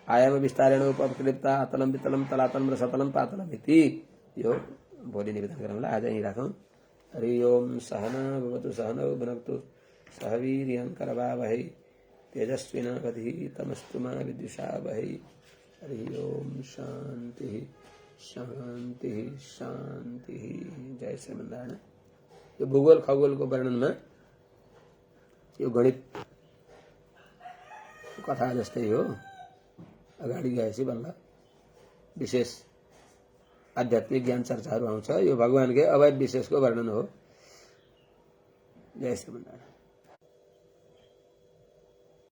आयाम विस्तारेण उपक्लिप्ता अतलम वितलम तलातलम र सतलम पातलम इति। यो भोलि निवेदन गरौँला, आज यहीँ राखौँ। हरि ओम सहना भवतु सहनौ भुनक्तु सह वीर्यं करवावहै तेजस्विनावधीतमस्तु मा विद्विषावहै। हरि ओम शान्ति शान्ति शान्ति। जय श्रीमन्नारायण। यो भूगोल खगोलको वर्णनमा यो गणित कथा जस्तै हो। अगाडि गएपछि बल्ल विशेष आध्यात्मिक ज्ञान चर्चाहरू आउँछ। यो भगवानकै अवयव विशेषको वर्णन हो। जय श्रीमन्नारायण।